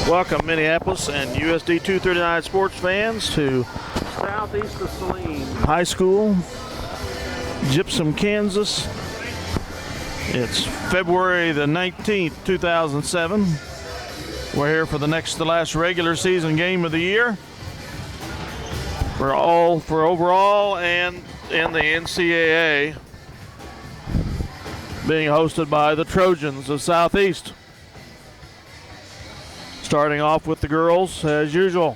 Welcome, Minneapolis and USD 239 sports fans, to southeast of Saline High School, Gypsum, Kansas. It's February the 19th, 2007. We're here for the last regular season game of the year for overall and in the NCAA, being hosted by the Trojans of Southeast. Starting off with the girls, as usual.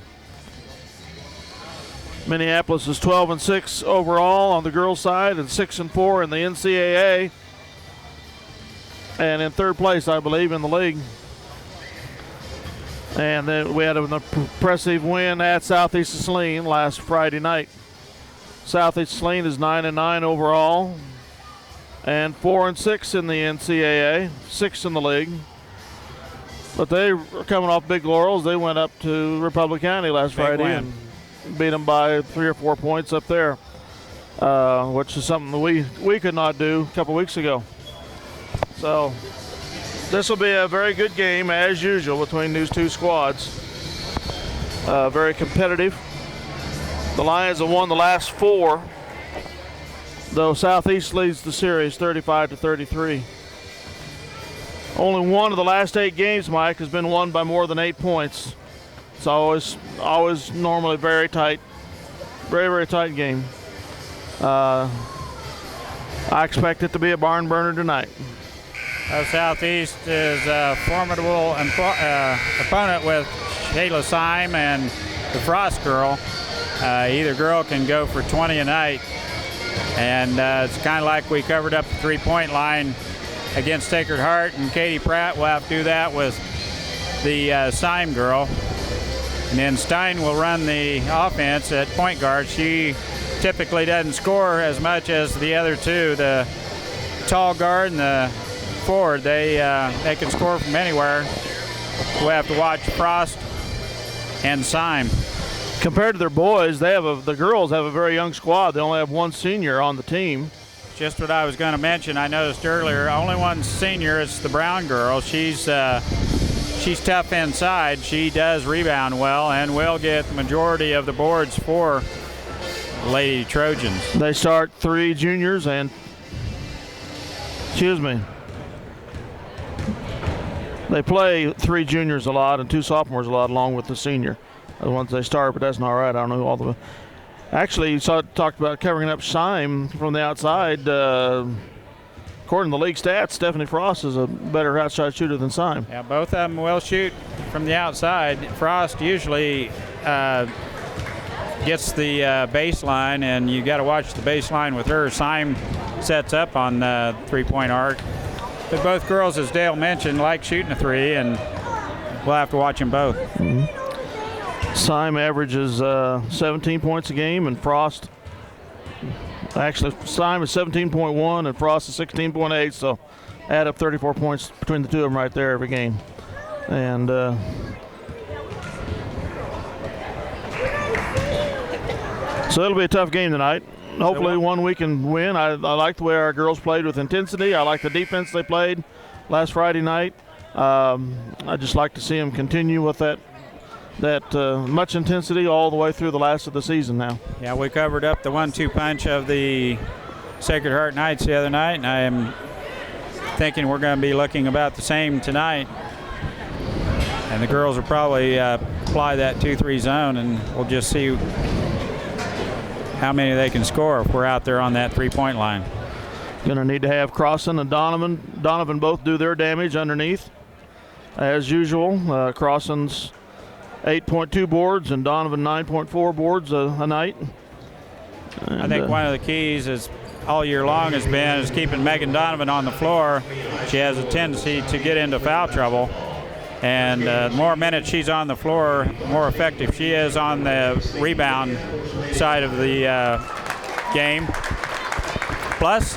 Minneapolis is 12-6 overall on the girls' side and 6-4 in the NCAA. And in third place, I believe, in the league. And then we had an impressive win at Southeast of Saline last Friday night. Southeast of Saline is 9-9 overall and 4-6 in the NCAA, 6 in the league. But they were coming off big laurels. They went up to Republic County last Friday and beat them by 3 or 4 points up there, which is something that we could not do a couple weeks ago. So this will be a very good game, as usual, between these two squads. Very competitive. The Lions have won the last 4, though Southeast leads the series 35-33. Only one of the last 8 games, Mike, has been won by more than 8 points. It's always normally very tight, very, very tight game. I expect it to be a barn burner tonight. Southeast is a formidable opponent with Shayla Syme and the Frost girl. Either girl can go for 20 a night. And it's kind of like we covered up the three-point line against Sacred Heart, and Katie Pratt will have to do that with the Syme girl. And then Stein will run the offense at point guard. She typically doesn't score as much as the other two. The tall guard and the forward, they can score from anywhere. We'll have to watch Frost and Syme. Compared to their boys, the girls have a very young squad. They only have one senior on the team. Just what I was going to mention. I noticed earlier, only one senior. It's the Brown girl. She's tough inside. She does rebound well and will get the majority of the boards for Lady Trojans. They start 3 juniors and, they play 3 juniors a lot and 2 sophomores a lot, along with the senior. The ones they start, but that's not right. I don't know who all the. Actually, you talked about covering up Syme from the outside. According to the league stats, Stephanie Frost is a better outside shooter than Syme. Yeah, both of them will shoot from the outside. Frost usually gets the baseline, and you got to watch the baseline with her. Syme sets up on the three-point arc. But both girls, as Dale mentioned, like shooting a 3, and we'll have to watch them both. Mm-hmm. Syme averages 17 points a game, and Frost, actually Syme is 17.1 and Frost is 16.8, so add up 34 points between the two of them right there every game. And so it'll be a tough game tonight. Hopefully one we can win. I like the way our girls played with intensity. I like the defense they played last Friday night. I just like to see them continue with that much intensity all the way through the last of the season now. Yeah, we covered up the 1-2 punch of the Sacred Heart Knights the other night, and I am thinking we're going to be looking about the same tonight. And the girls will probably apply that 2-3 zone, and we'll just see how many they can score if we're out there on that three-point line. Going to need to have Crossan and Donovan both do their damage underneath, as usual. Crossan's 8.2 boards and Donovan 9.4 boards a night. And I think one of the keys is all year long has been is keeping Megan Donovan on the floor. She has a tendency to get into foul trouble, and the more minutes she's on the floor, more effective she is on the rebound side of the game. Plus,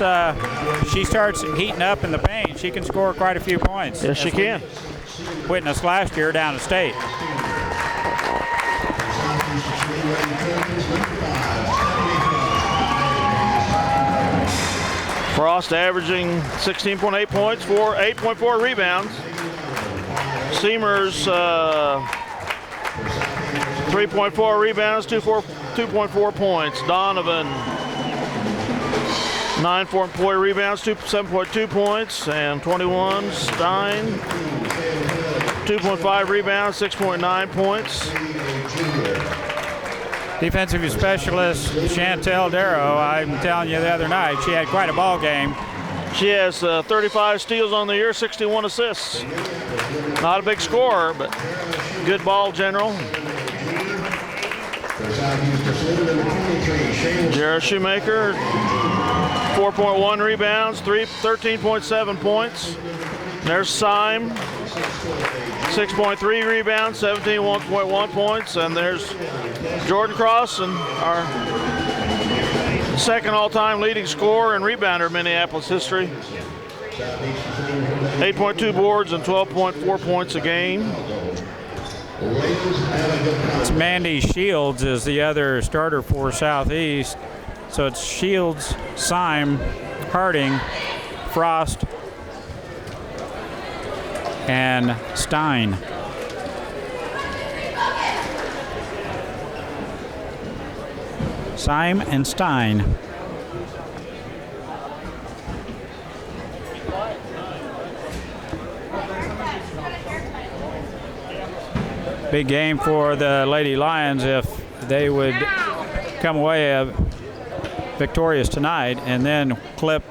she starts heating up in the paint. She can score quite a few points. Yes, she can. Witnessed last year down at State. Frost averaging 16.8 points for 8.4 rebounds. Seamers, 3.4 rebounds, 2.4 points. Donovan, 9.4 rebounds, 7.2 points, and 21. Stein, 2.5 rebounds, 6.9 points. Defensive specialist Chantel Darrow, I'm telling you the other night, she had quite a ball game. She has 35 steals on the year, 61 assists. Not a big scorer, but good ball general. Jared Shoemaker, 4.1 rebounds, 13.7 points. There's Syme, 6.3 rebounds, 17.1 points. And there's Jordan Crossan, our second all-time leading scorer and rebounder in Minneapolis history. 8.2 boards and 12.4 points a game. It's Mandy Shields is the other starter for Southeast. So it's Shields, Syme, Harding, Frost, and Stein. Syme and Stein. Big game for the Lady Lions if they would come away victorious tonight and then clip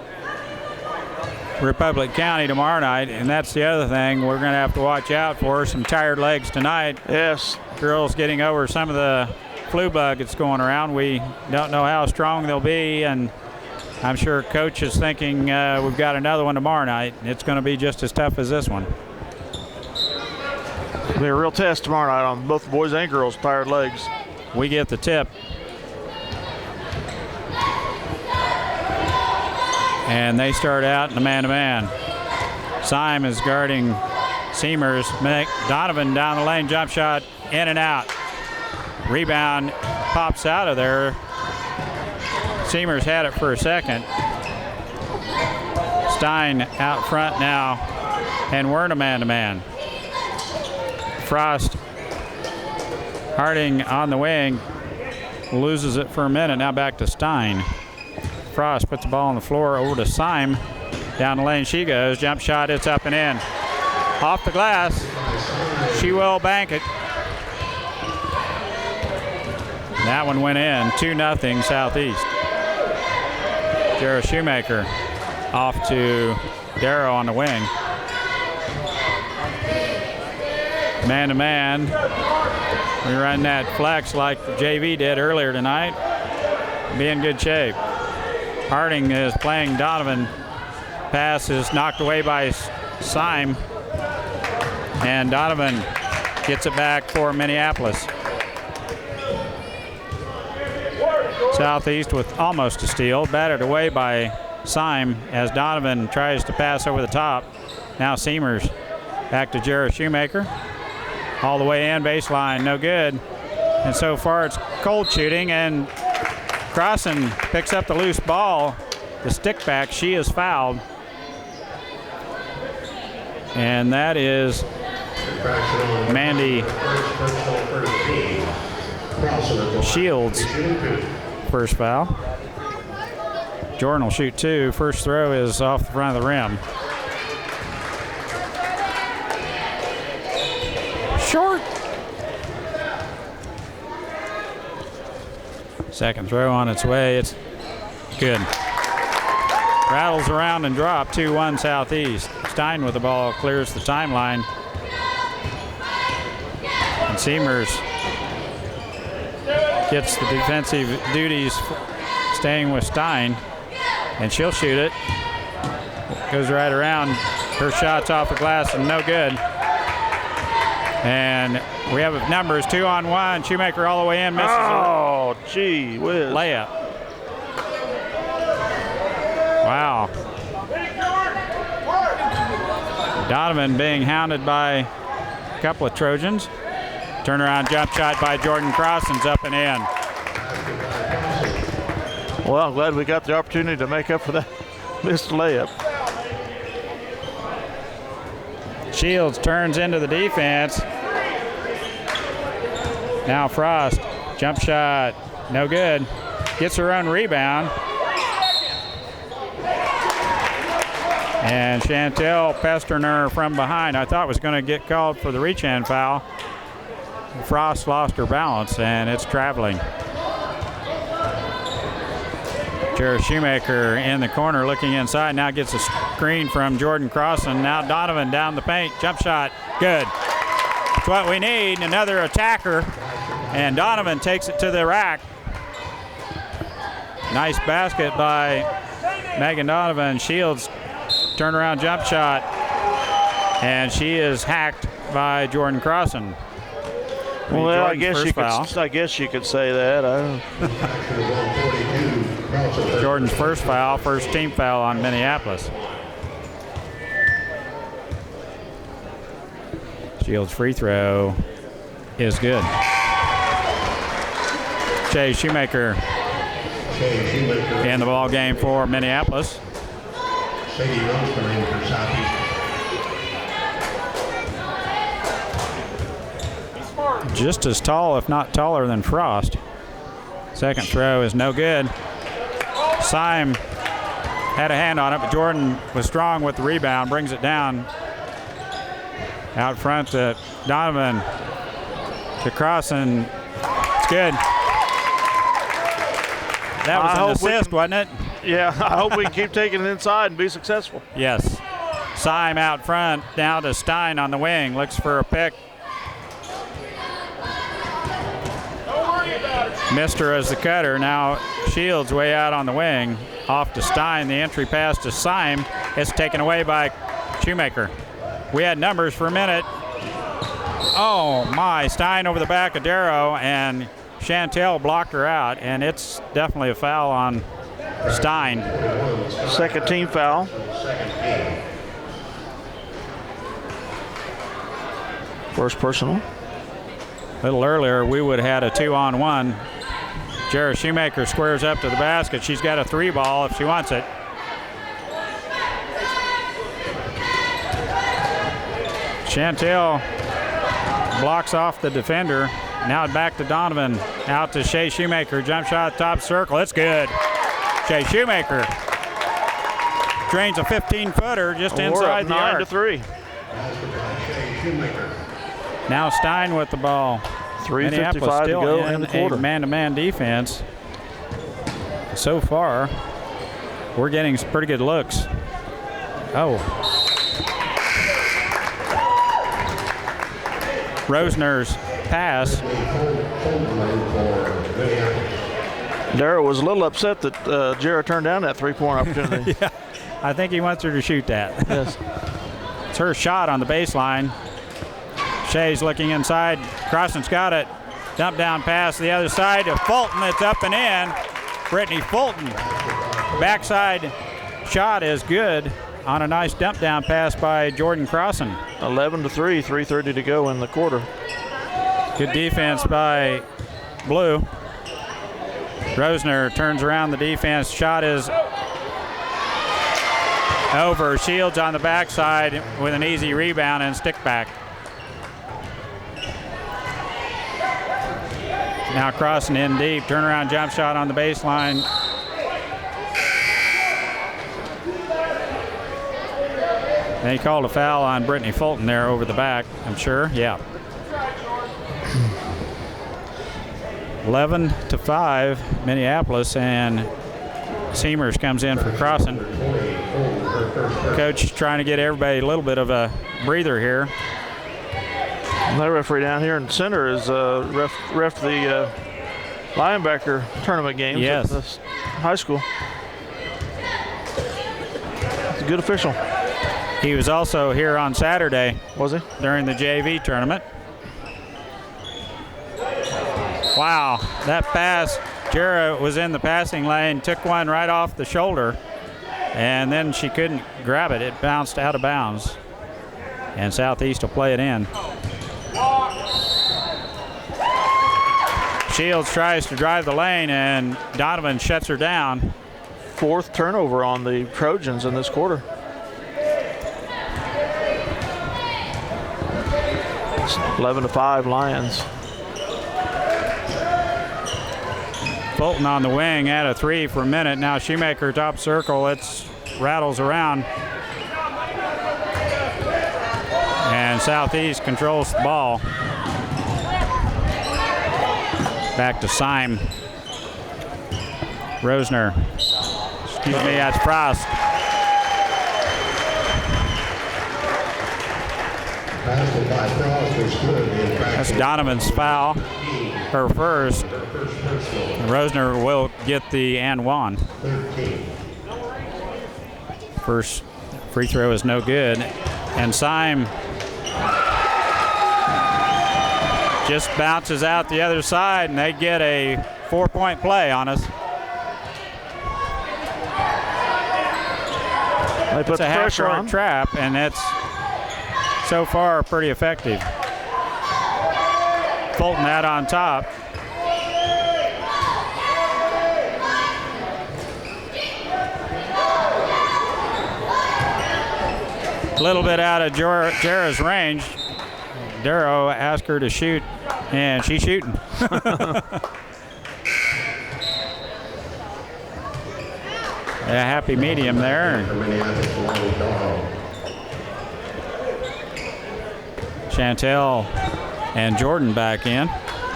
Republic County tomorrow night. And that's the other thing we're going to have to watch out for, some tired legs tonight. Yes. Girls getting over some of the flu bug that's going around. We don't know how strong they'll be, and I'm sure Coach is thinking we've got another one tomorrow night. It's going to be just as tough as this one. It'll be a real test tomorrow night on both the boys and girls' tired legs. We get the tip. And they start out in the man-to-man. Syme is guarding Seamers. Donovan down the lane, jump shot, in and out. Rebound pops out of there. Seamers had it for a second. Stein out front now, and we're in a man-to-man. Frost, Harding on the wing, loses it for a minute. Now back to Stein. Frost puts the ball on the floor over to Syme. Down the lane she goes. Jump shot, it's up and in. Off the glass. She will bank it. That one went in. 2-0 Southeast. Jared Shoemaker off to Darrow on the wing. Man-to-man. We run that flex like the JV did earlier tonight. Be in good shape. Harding is playing Donovan. Pass is knocked away by Syme. And Donovan gets it back for Minneapolis. Southeast with almost a steal. Battered away by Syme as Donovan tries to pass over the top. Now Seamers back to Jared Shoemaker. All the way in, baseline, no good. And so far it's cold shooting, and Crossan picks up the loose ball, the stick back. She is fouled. And that is Mandy Shields' first foul. Jordan will shoot two. First throw is off the front of the rim. Short. Second throw on its way. It's good. Rattles around and drop. 2-1 Southeast. Stein with the ball clears the timeline. And Seamers gets the defensive duties staying with Stein. And she'll shoot it. Goes right around. Her shot's off the glass and no good. And we have numbers 2-on-1. Shoemaker all the way in, misses Oh, gee whiz. layup. Wow. Donovan being hounded by a couple of Trojans. Turnaround jump shot by Jordan Crossan's up and in. Well, I'm glad we got the opportunity to make up for that missed layup. Shields turns into the defense. Now Frost, jump shot, no good. Gets her own rebound. And Chantel pestering her from behind. I thought was going to get called for the reach-in foul. Frost lost her balance, and it's traveling. Jared Shoemaker in the corner looking inside. Now gets a screen from Jordan Crossan. Now Donovan down the paint. Jump shot. Good. That's what we need. Another attacker. And Donovan takes it to the rack. Nice basket by Megan Donovan. Shields turnaround jump shot. And she is hacked by Jordan Crossan. Well, I guess you could say that. Jordan's first foul, first team foul on Minneapolis. Shields' free throw is good. Shay Shoemaker in the ball game for Minneapolis. Just as tall, if not taller, than Frost. Second throw is no good. Syme had a hand on it, but Jordan was strong with the rebound, brings it down. Out front to Donovan, to Crossan. It's good. That was an assist, wasn't it? Yeah, I hope we can keep taking it inside and be successful. Yes. Syme out front, down to Stein on the wing, looks for a pick. Missed her as the cutter. Now Shields way out on the wing. Off to Stein. The entry pass to Syme. It's taken away by Shoemaker. We had numbers for a minute. Oh my, Stein over the back of Darrow, and Chantel blocked her out, and it's definitely a foul on Stein. Second team foul. First personal. A little earlier, we would have had a 2-on-1. Jared Shoemaker squares up to the basket. She's got a 3 ball if she wants it. Chantel blocks off the defender. Now back to Donovan. Out to Shay Shoemaker. Jump shot, top circle. It's good. Shay Shoemaker drains a 15-footer just inside the arc. 9-3. Now Stein with the ball. 3:55 to go in the quarter. Man-to-man defense. So far, we're getting some pretty good looks. Oh. Rosner's pass. Darrow was a little upset that Jared turned down that three-point opportunity. Yeah, I think he wants her to shoot that. Yes. It's her shot on the baseline. Shay's looking inside. Crossan's got it. Dump down pass to the other side to Fulton. It's up and in. Brittany Fulton. Backside shot is good on a nice dump down pass by Jordan Crossan. 11-3, 3:30 to go in the quarter. Good defense by Blue. Rosner turns around the defense. Shot is over. Shields on the backside with an easy rebound and stick back. Now Crossan in deep. Turnaround jump shot on the baseline. They called a foul on Brittany Fulton there over the back, I'm sure. Yeah. 11-5, Minneapolis, and Seamers comes in for Crossan. Coach trying to get everybody a little bit of a breather here. That referee down here in the center is ref the linebacker tournament games yes. at the high school. It's a good official. He was also here on Saturday. Was he? During the JV tournament. Wow, that pass. Jara was in the passing lane, took one right off the shoulder, and then she couldn't grab it. It bounced out of bounds. And Southeast will play it in. Shields tries to drive the lane, and Donovan shuts her down. Fourth turnover on the Trojans in this quarter. It's 11-5 Lions. Fulton on the wing had a 3 for a minute. Now Shoemaker top circle. It rattles around. And Southeast controls the ball. Back to Syme. Rosner. Excuse me, that's Frost. That's Donovan's foul. Her first. Rosner will get the and one. First free throw is no good. And Syme just bounces out the other side, and they get a 4-point play on us. They put it's a half-court trap, and it's so far pretty effective. Fulton out on top. A little bit out of Jara's range. Darrow asked her to shoot, and she's shooting. A happy medium there. Chantel and Jordan back in.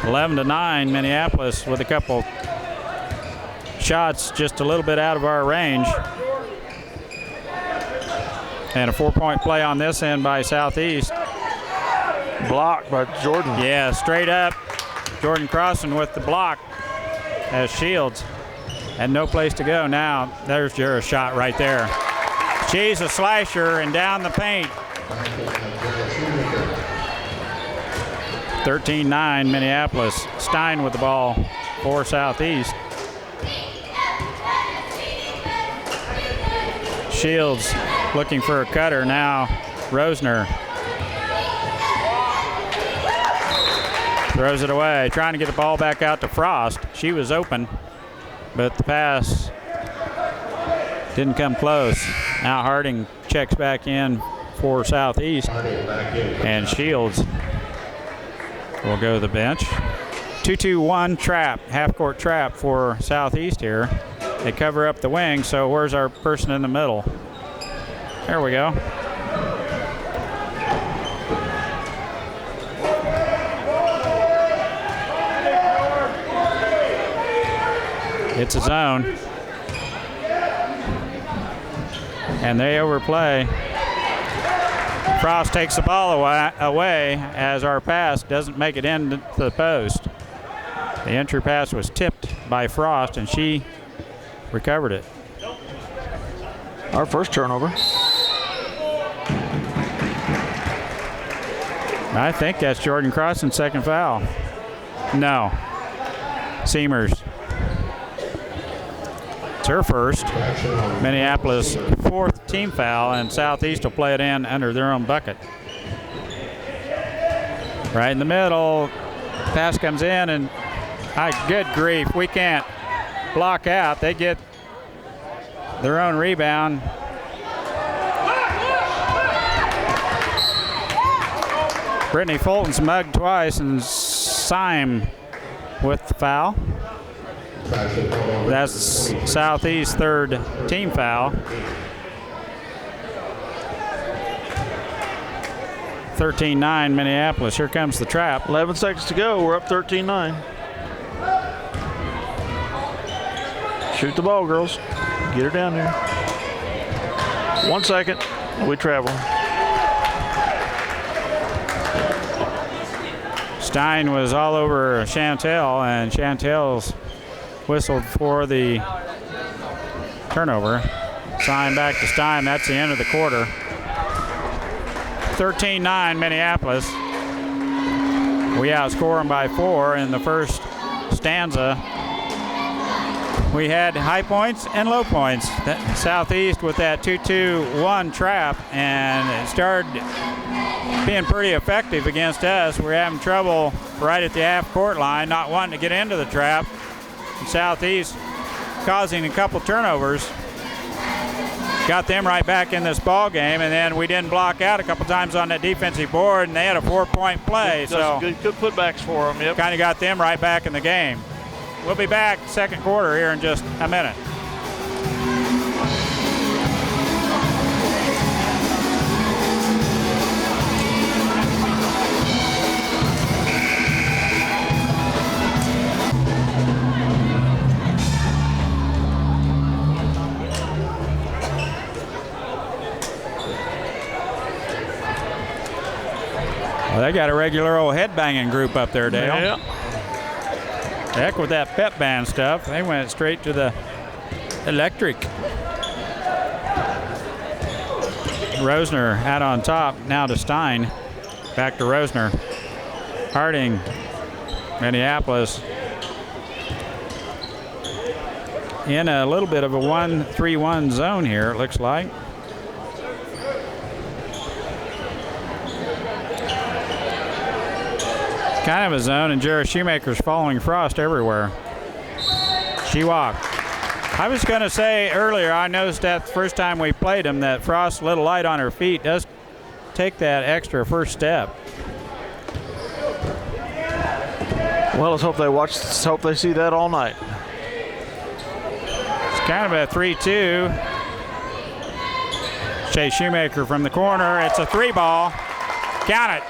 11-9 Minneapolis with a couple shots just a little bit out of our range. And a 4-point play on this end by Southeast. Blocked by Jordan. Yeah, straight up. Jordan Crossan with the block as Shields. Had no place to go. Now, there's Jara's shot right there. She's a slasher and down the paint. 13-9 Minneapolis. Stein with the ball for Southeast. Shields looking for a cutter now. Rosner throws it away, trying to get the ball back out to Frost. She was open, but the pass didn't come close. Now Harding checks back in for Southeast, and Shields will go to the bench. 2-2-1 trap, half-court trap for Southeast here. They cover up the wing, so where's our person in the middle? There we go. It's a zone. And they overplay. Frost takes the ball away as our pass doesn't make it into the post. The entry pass was tipped by Frost, and she recovered it. Our first turnover. I think that's Jordan Crossan's second foul. No. Seamers. It's her first. Minneapolis fourth team foul, and Southeast will play it in under their own bucket. Right in the middle. Pass comes in, and good grief, we can't block out. They get their own rebound. Brittany Fulton's mugged twice, and Syme with the foul. That's Southeast's third team foul. 13-9 Minneapolis. Here comes the trap. 11 seconds to go. We're up 13-9. Shoot the ball, girls. Get her down there. 1 second. We travel. Stein was all over Chantel, and Chantel's whistled for the turnover. Sign back to Stein. That's the end of the quarter. 13-9 Minneapolis. We outscore them by 4 in the first stanza. We had high points and low points. Southeast with that 2-2-1 trap, and it started being pretty effective against us. We're having trouble right at the half-court line, not wanting to get into the trap. Southeast causing a couple turnovers. got them right back in this ball game, and then we didn't block out a couple times on that defensive board, and they had a 4-point play. So good putbacks for them. Yep. Kind of got them right back in the game. We'll be back second quarter here in just a minute. Well, they got a regular old headbanging group up there, Dale. Yeah. Heck with that pep band stuff. They went straight to the electric. Rosner out on top, now to Stein. Back to Rosner. Harding, Minneapolis. In a little bit of a 1-3-1 zone here, it looks like. Kind of a zone, and Jared Shoemaker's following Frost everywhere. She walked. I was going to say earlier, I noticed that the first time we played him that Frost's a little light on her feet, does take that extra first step. Well, let's hope they see that all night. It's kind of a 3-2. Shea Shoemaker from the corner. It's a 3-ball. Count it.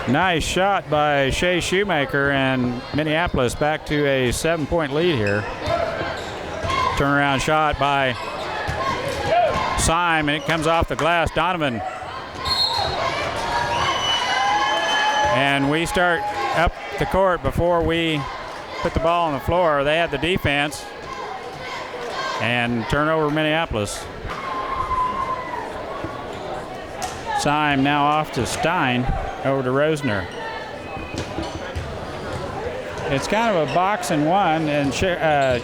Nice shot by Shea Shoemaker, and Minneapolis back to a 7-point lead here. Turnaround shot by Syme, and it comes off the glass. Donovan. And we start up the court before we put the ball on the floor. They had the defense, and turnover Minneapolis. Syme now off to Stein, over to Rosner. It's kind of a box and one, and Jera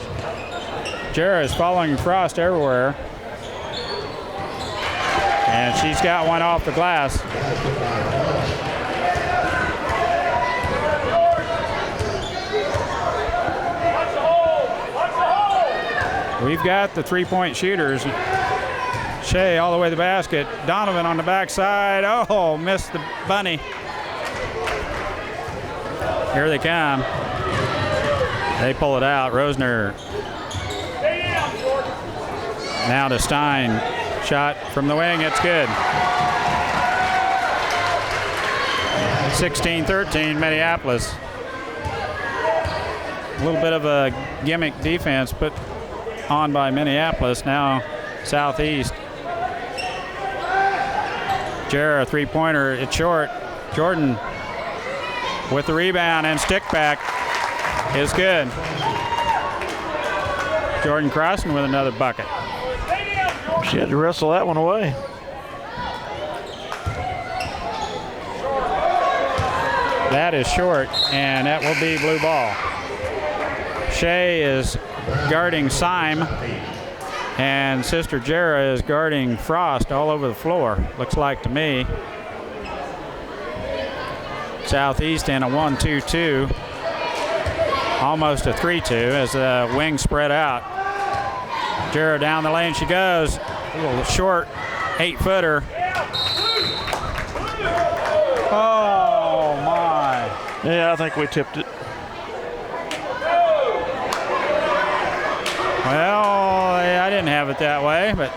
is following Frost everywhere. And she's got one off the glass. We've got the 3-point shooters. Shea all the way to the basket. Donovan on the backside. Oh, missed the bunny. Here they come. They pull it out. Rosner. Now to Stein. Shot from the wing. It's good. 16-13 Minneapolis. A little bit of a gimmick defense put on by Minneapolis. Now Southeast. Jera, 3-pointer, it's short. Jordan with the rebound, and stick back is good. Jordan Crossan with another bucket. She had to wrestle that one away. That is short, and that will be blue ball. Shea is guarding Syme, and Sister Jera is guarding Frost all over the floor, looks like to me. Southeast in a 1-2-2, almost a 3-2 as the wings spread out. Jera down the lane she goes, a little short 8-footer. Oh my. Yeah, I think we tipped it. Well, I didn't have it that way, but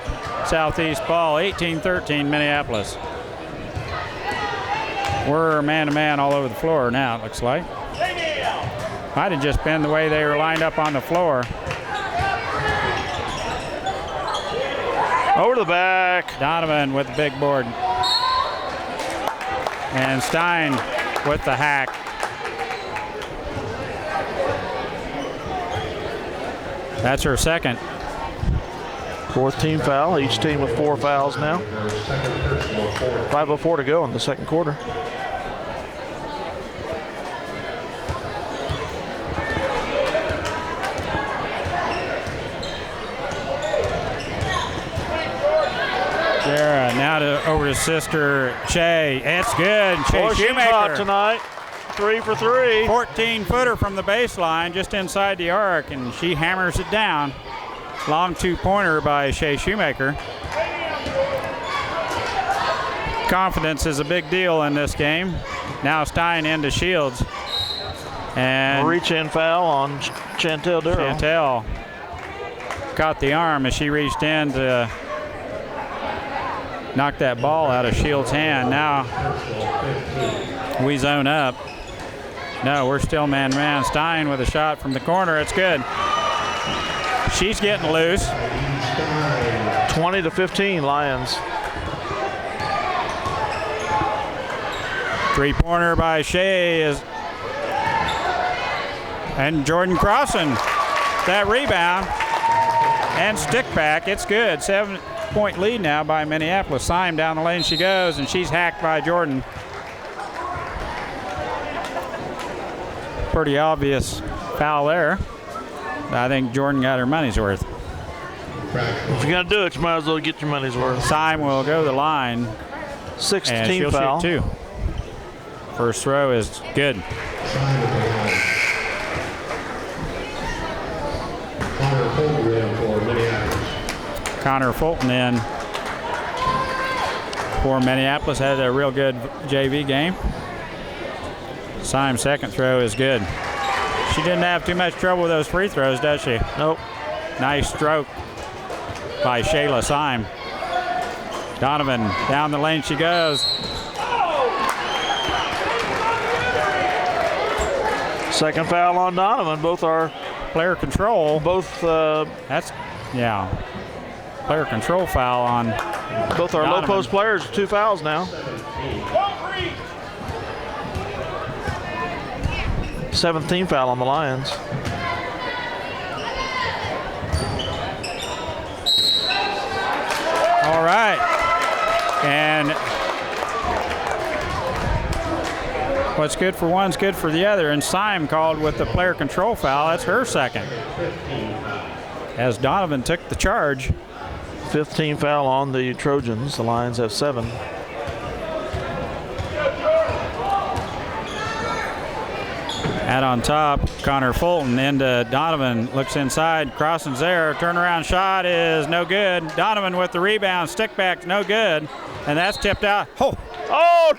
Southeast ball, 18-13 Minneapolis. We're man-to-man all over the floor now, it looks like. Might have just been the way they were lined up on the floor. Over the back. Donovan with the big board. And Stein with the hack. That's her second. Fourth team foul, each team with 4 fouls now. 5:04 to go in the second quarter. Jera now over to Sister Shea. It's good. Shea She's hot Shoemaker. tonight. 3 for 3. 14-footer from the baseline, just inside the arc, and she hammers it down. long two-pointer by Shea Shoemaker. Confidence is a big deal in this game. Now Stein into Shields. And reach-in foul on Chantel Darrow. Chantel caught the arm as she reached in to knock that ball out of Shields' hand. Now we zone up. No, we're still man-to-man. Stein with a shot from the corner. It's good. She's getting loose. 20-15 Lions. Three-pointer by Shea is, and Jordan Crossan. That rebound and stick back. It's good. 7-point lead now by Minneapolis. Syme down the lane she goes, and she's hacked by Jordan. Pretty obvious foul there. I think Jordan got her money's worth. If you're gonna do it, you might as well get your money's worth. Syme will go to the line. 16 foul. Shoot 2. First throw is good. Connor Fulton in for Minneapolis. Had a real good JV game. Syme's second throw is good. She didn't have too much trouble with those free throws, does she? Nope. Nice stroke by Shayla Syme. Donovan down the lane she goes. Second foul on Donovan. Both are player control. Both. That's, yeah. Player control foul on both our Donovan. low post players. 2 fouls now. 17th foul on the Lions. All right. And what's good for one's good for the other. And Syme called with the player control foul. That's her second. As Donovan took the charge. 15 foul on the Trojans. The Lions have 7. Out on top, Connor Fulton into Donovan. Looks inside. Crossan's there. Turnaround shot is no good. Donovan with the rebound. Stick back, no good. And that's tipped out. Oh,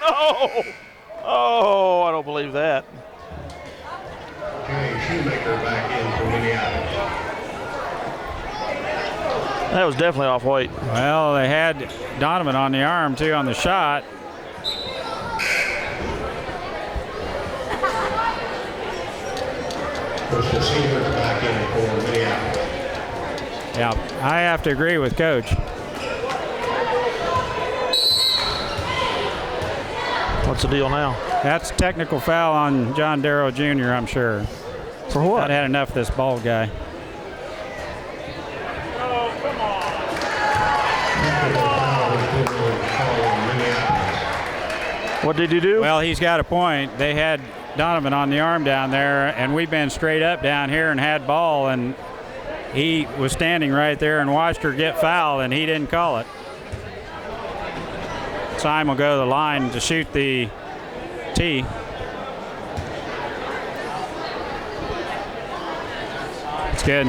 no! Oh, I don't believe that. Okay, Shoemaker back in for Minneapolis. That was definitely off white. Well, they had Donovan on the arm, too, on the shot. The senior back in for Minneapolis. Yeah, I have to agree with Coach. What's the deal now? That's a technical foul on John Darrow Jr., I'm sure. For what? I'd had enough of this bald guy. Oh, come on. What did he do? Well, he's got a point. They had Donovan on the arm down there, and we've been straight up down here and had ball, and he was standing right there and watched her get fouled, and he didn't call it. Syme will go to the line to shoot the tee. It's good.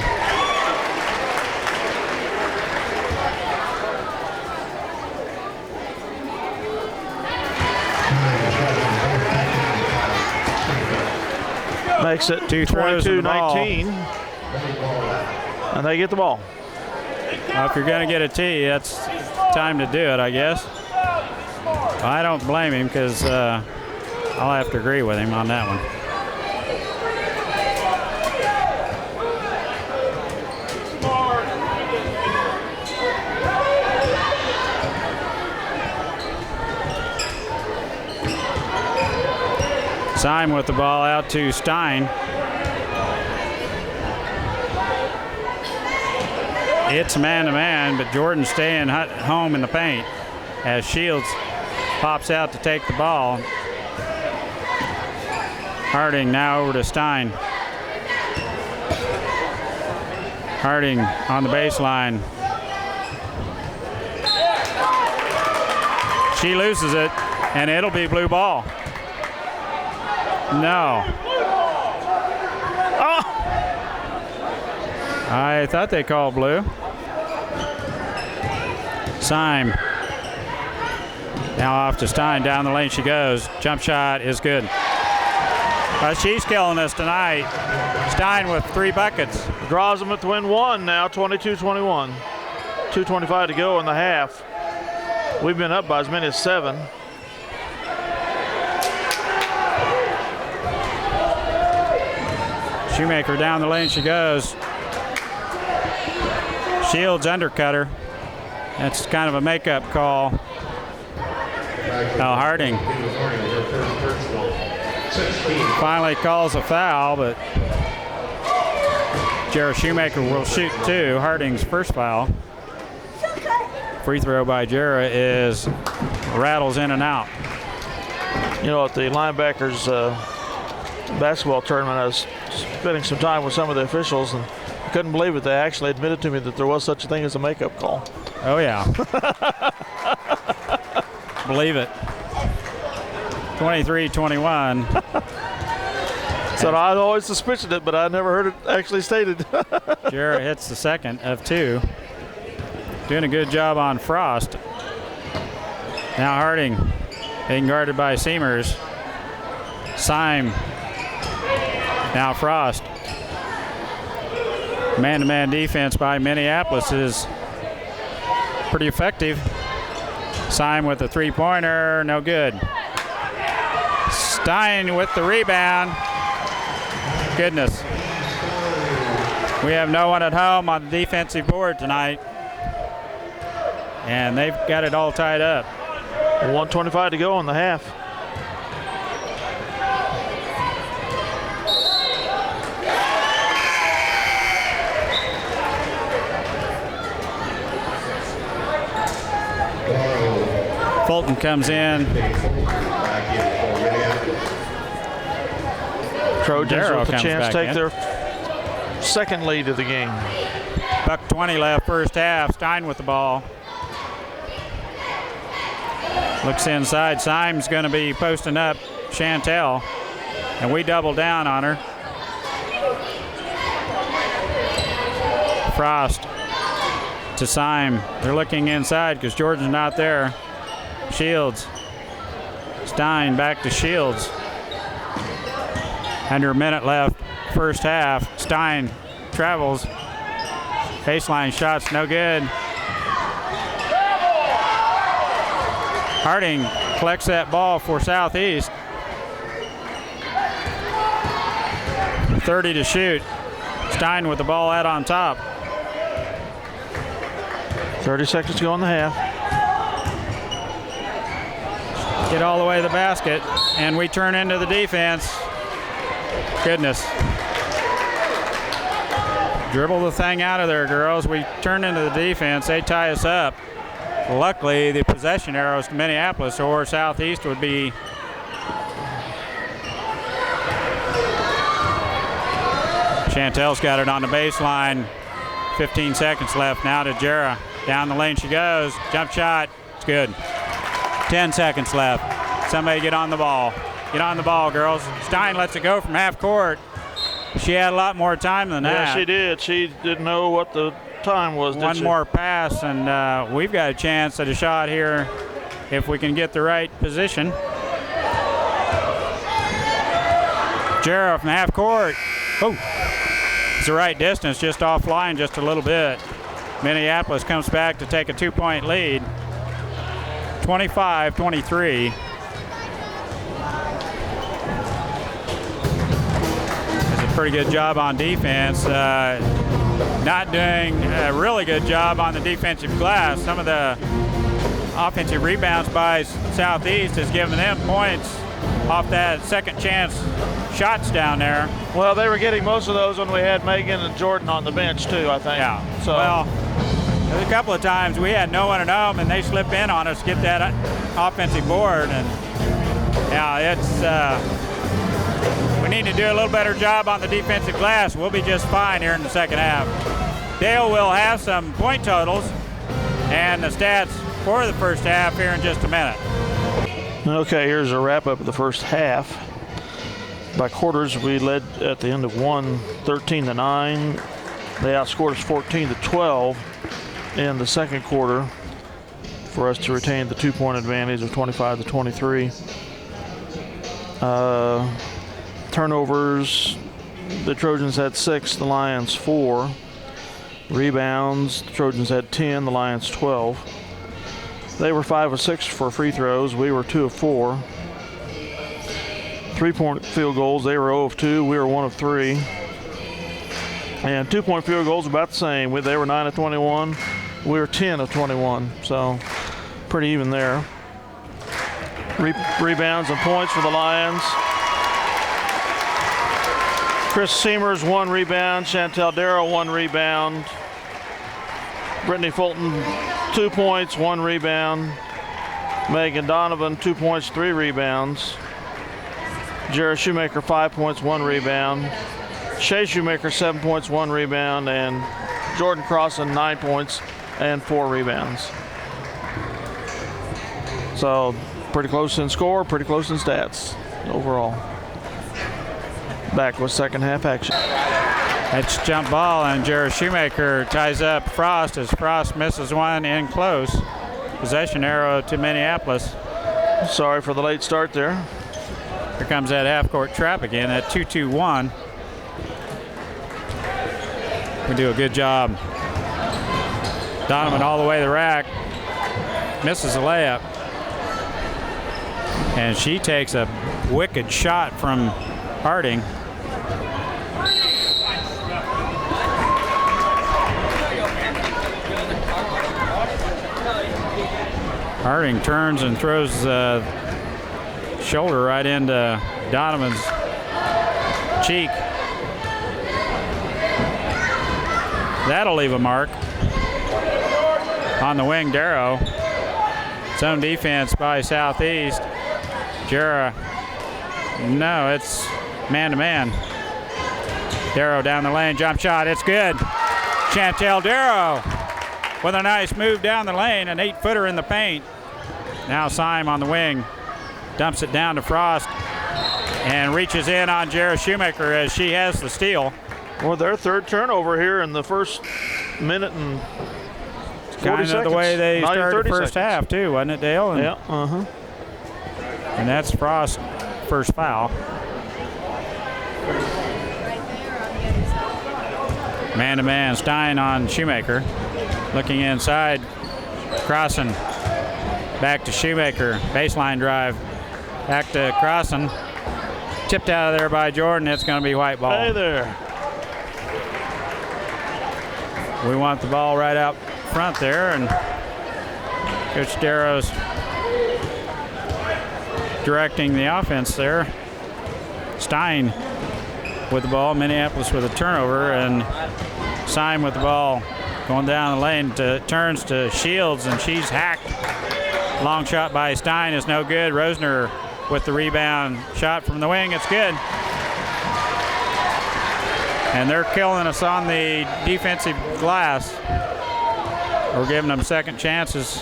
Makes it 22-19. And they get the ball. Well, if you're going to get a tee, that's time to do it, I guess. I don't blame him because I'll have to agree with him on that one. Syme with the ball out to Stein. It's man-to-man, but Jordan staying home in the paint as Shields pops out to take the ball. Harding now over to Stein. Harding on the baseline. She loses it, and it'll be blue ball. No. Oh! I thought they called blue. Syme. Now off to Stein. Down the lane she goes. Jump shot is good. She's killing us tonight. Stein with 3 buckets. Draws them at the win one now, 22-21. 2:25 to go in the half. We've been up by as many as 7. Shoemaker down the lane she goes. Shields undercutter. That's kind of a makeup call. Harding finally calls a foul, but Jarrah Shoemaker will shoot 2. Harding's first foul. Free throw by Jarrah is rattles in and out. You know, at the linebackers basketball tournament, I was spending some time with some of the officials, and I couldn't believe it. They actually admitted to me that there was such a thing as a makeup call. Oh, yeah. Believe it. 23-21. So I always suspicioned it, but I never heard it actually stated. Jarrah hits the second of 2. Doing a good job on Frost. Now Harding being guarded by Seamers. Syme. Now Frost. Man-to-man defense by Minneapolis is pretty effective. Syme with the 3-pointer, no good. Stein with the rebound. Goodness. We have no one at home on the defensive board tonight. And they've got it all tied up. 1:25 to go in the half. Fulton comes in. Trojans with a chance to take their second lead of the game. Buck 20 left first half. Stein with the ball. Looks inside. Syme's going to be posting up Chantel, and we double down on her. Frost to Syme. They're looking inside because Jordan's not there. Shields. Stein back to Shields. Under a minute left first half. Stein travels. Baseline shots no good. Harding collects that ball for Southeast. 30 to shoot. Stein with the ball out on top. 30 seconds to go in the half. Get all the way to the basket, and we turn into the defense. Goodness. Dribble the thing out of there, girls. We turn into the defense. They tie us up. Luckily, the possession arrows to Minneapolis or Southeast would be Chantel's got it on the baseline. 15 seconds left now to Jarrah. Down the lane she goes. Jump shot. It's good. 10 seconds left. Somebody get on the ball. Get on the ball, girls. Stein lets it go from half court. She had a lot more time than that. Yeah, she did. She didn't know what the time was, did One she? more pass, and we've got a chance at a shot here if we can get the right position. Jarrah from half court. Oh, it's the right distance, just offline just a little bit. Minneapolis comes back to take a 2-point lead. 25-23. It's a pretty good job on defense. Not doing a really good job on the defensive glass. Some of the offensive rebounds by Southeast has given them points off that second chance shots down there. Well, they were getting most of those when we had Megan and Jordan on the bench too, I think. Yeah. So, well, there's a couple of times we had no one at home and they slip in on us, get that offensive board, and yeah, it's we need to do a little better job on the defensive glass. We'll be just fine here in the second half. Dale will have some point totals and the stats for the first half here in just a minute. Okay, here's a wrap up of the first half. By quarters, we led at the end of one, 13-9. They outscored us 14-12 in the second quarter for us to retain the 2-point advantage of 25-23. Turnovers, the Trojans had 6, the Lions 4. Rebounds, the Trojans had 10, the Lions 12. They were 5 of 6 for free throws. We were 2 of 4. 3-point field goals, they were 0 of 2. We were 1 of 3. And 2-point field goals about the same. They were 9 of 21. We were 10 of 21. So pretty even there. Rebounds and points for the Lions. Chris Seamers 1 rebound. Chantel Darrow 1 rebound. Brittany Fulton 2 points, 1 rebound. Megan Donovan 2 points, 3 rebounds. Jara Shoemaker 5 points, 1 rebound. Shay Shoemaker 7 points, 1 rebound, and Jordan Crossan 9 points and 4 rebounds. So pretty close in score, pretty close in stats overall. Back with second half action. That's jump ball, and Jara Shoemaker ties up Frost as Frost misses one in close. Possession arrow to Minneapolis. Sorry for the late start there. Here comes that half-court trap again at 2-2-1. We do a good job. Donovan all the way to the rack. Misses a layup. And she takes a wicked shot from Harding. Harding turns and throws the shoulder right into Donovan's cheek. That'll leave a mark. On the wing, Darrow. Zone defense by Southeast. Jara. No, it's man-to-man. Darrow down the lane, jump shot, it's good. Chantel Darrow with a nice move down the lane, an 8-footer in the paint. Now Syme on the wing, dumps it down to Frost and reaches in on Jara Shoemaker as she has the steal. Well, their third turnover here in the first minute and 40 kind seconds. of the way they Not even started the 30 first seconds. half too, wasn't it, Dale? And, Yeah, and that's Frost's first foul. Man-to-man, Stein on Shoemaker. Looking inside, Crossan. Back to Shoemaker, baseline drive. Back to Crossan. Tipped out of there by Jordan, it's gonna be white ball. Hey there. We want the ball right out front there, and Coach Darrow's directing the offense there. Stein with the ball, Minneapolis with a turnover, and Syme with the ball going down the lane, turns to Shields, and she's hacked. Long shot by Stein is no good. Rosner with the rebound, shot from the wing, it's good. And they're killing us on the defensive glass. We're giving them second chances.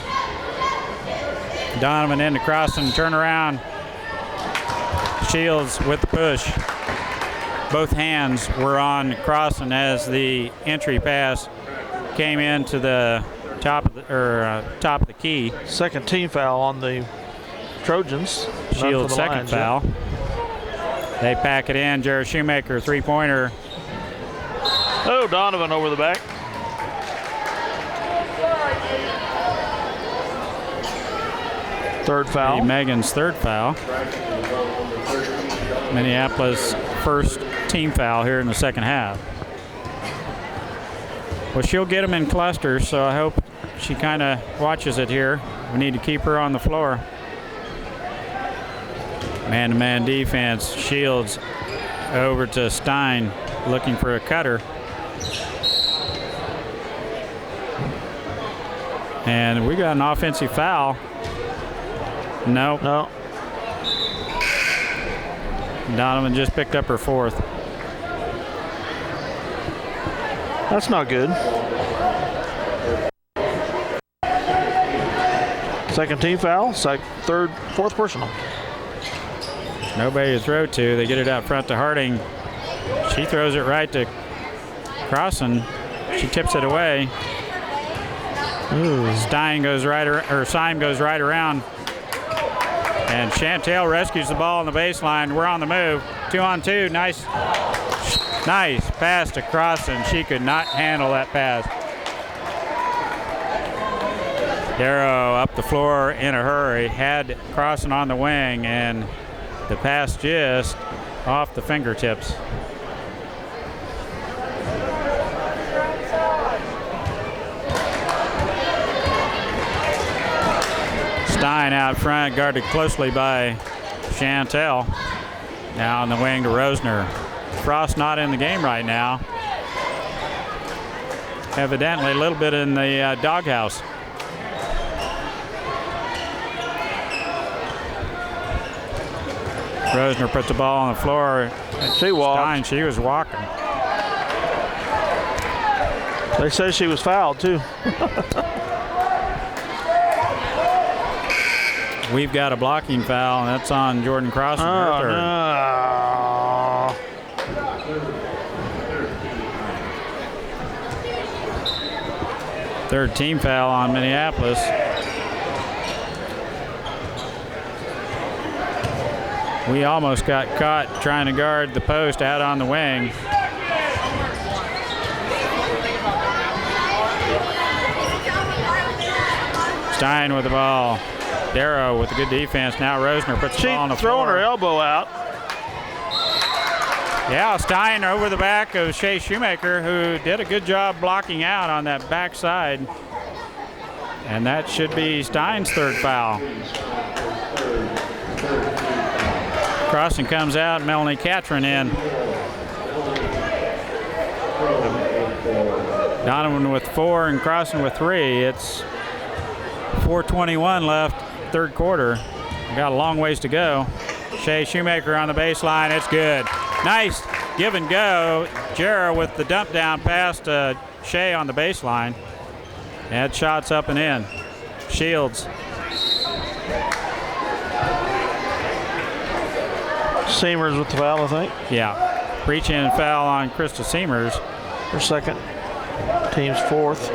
Donovan into Crossan, turn around. Shields with the push. Both hands were on Crossan as the entry pass came into the top of the key. Second team foul on the Trojans. Shields second foul. They pack it in. Jara Shoemaker, three-pointer. Oh, Donovan over the back. Third foul. Megan's third foul. Minneapolis first team foul here in the second half. Well, she'll get them in clusters, so I hope she kind of watches it here. We need to keep her on the floor. Man-to-man defense. Shields over to Stein, looking for a cutter. And we got an offensive foul. Nope. No. Donovan just picked up her fourth. That's not good. Second team foul, fourth personal. Nobody to throw to. They get it out front to Harding. She throws it right to Crossan. She tips it away. Syme goes right around. And Chantel rescues the ball on the baseline. We're on the move. 2-on-2. Nice pass to Cross, and she could not handle that pass. Darrow up the floor in a hurry. Had Crossing on the wing, and the pass just off the fingertips. Stein out front, guarded closely by Chantel. Now on the wing to Rosner. Frost not in the game right now. Evidently a little bit in the doghouse. Rosner puts the ball on the floor. She walked. Stein, she was walking. They say she was fouled too. We've got a blocking foul, and that's on Jordan Cross. Oh, no. Third team foul on Minneapolis. We almost got caught trying to guard the post out on the wing. Stein with the ball. Darrow with a good defense. Now Rosner puts the ball on the floor. Throwing her elbow out. Yeah, Stein over the back of Shea Shoemaker, who did a good job blocking out on that backside. And that should be Stein's third foul. Crossing comes out, Melanie Catron in. Donovan with 4 and Crossing with 3. It's 4:21 left, third quarter. We got a long ways to go. Shea Shoemaker on the baseline. It's good. Nice give and go. Jarrah with the dump down pass to Shea on the baseline. And shots up and in. Shields. Seamers with the foul, I think. Yeah. Reach in foul on Krista Seamers. Her second. Team's fourth.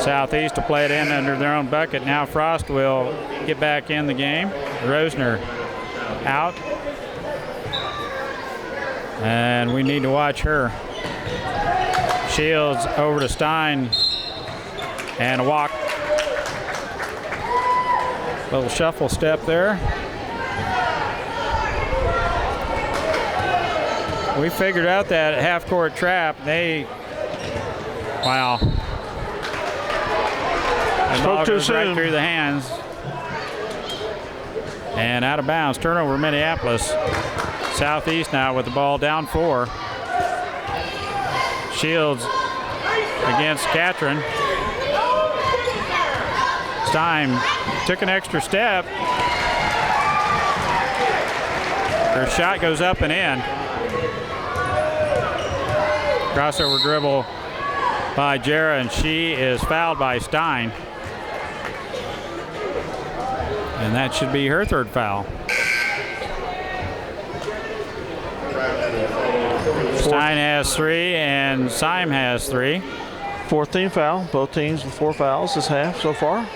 Southeast to play it in under their own bucket. Now Frost will get back in the game. Rosner out. And we need to watch her. Shields over to Stein. And a walk. Little shuffle step there. We figured out that half-court trap. Wow. Spoke too soon. Right through the hands. And out of bounds. Turnover Minneapolis. Southeast now with the ball down 4. Shields against Catron. Stein took an extra step. Her shot goes up and in. Crossover dribble by Jarrah, and she is fouled by Stein. And that should be her third foul. Stein has 3 and Syme has 3. Fourth team foul. Both teams with 4 fouls this half so far.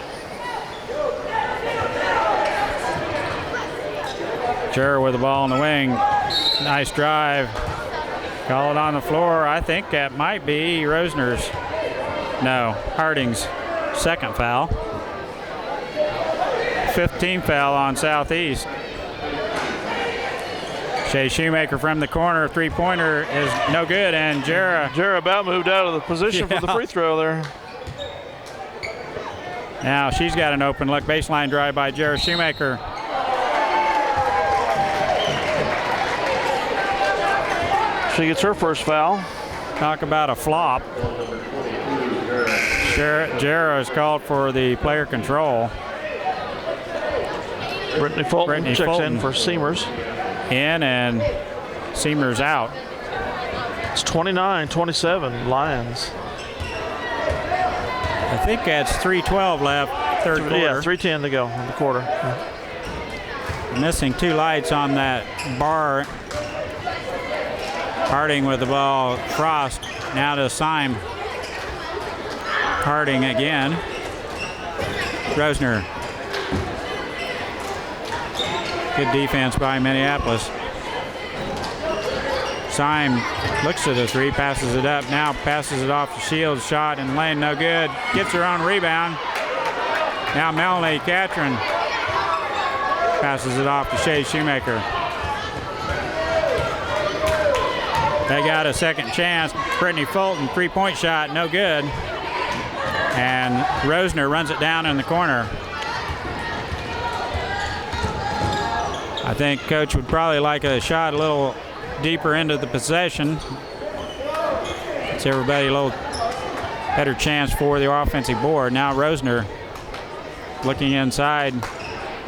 Jarrah with the ball on the wing. Nice drive. Call it on the floor. I think that might be Rosner's. No, Harding's second foul. 5th team foul on Southeast. Shea Shoemaker from the corner. Three-pointer is no good, and Jarrah about moved out of the position for the free throw there. Now she's got an open look. Baseline drive by Jarrah Shoemaker. She gets her first foul. Talk about a flop. Jarrah is called for the player control. Brittany Fulton checks in for Seamers. In and Seamers out. It's 29-27 Lions. I think that's 3:12 left, third quarter. Yeah, 3:10 to go in the quarter. Missing 2 lights on that bar. Harding with the ball. Frost now to Syme. Harding again. Rosner. Good defense by Minneapolis. Syme looks at the three, passes it up. Now passes it off to Shields. Shot in the lane, no good. Gets her own rebound. Now Melanie Catron passes it off to Shea Shoemaker. They got a second chance. Brittany Fulton, three-point shot, no good. And Rosner runs it down in the corner. I think Coach would probably like a shot a little deeper into the possession. It's everybody a little better chance for the offensive board. Now Rosner looking inside.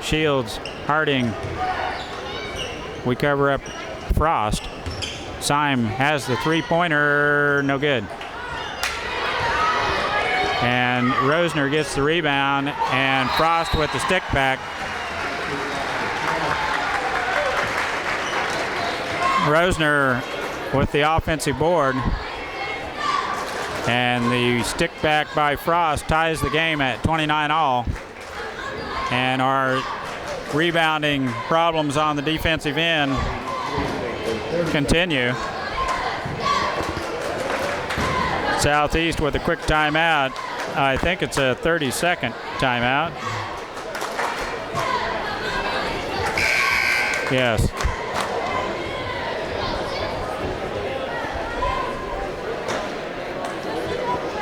Shields, Harding. We cover up Frost. Syme has the three-pointer, no good. And Rosner gets the rebound, and Frost with the stick back. Rosner with the offensive board, and the stick back by Frost ties the game at 29 all. And our rebounding problems on the defensive end continue. Southeast with a quick timeout. I think it's a 30-second timeout. Yes.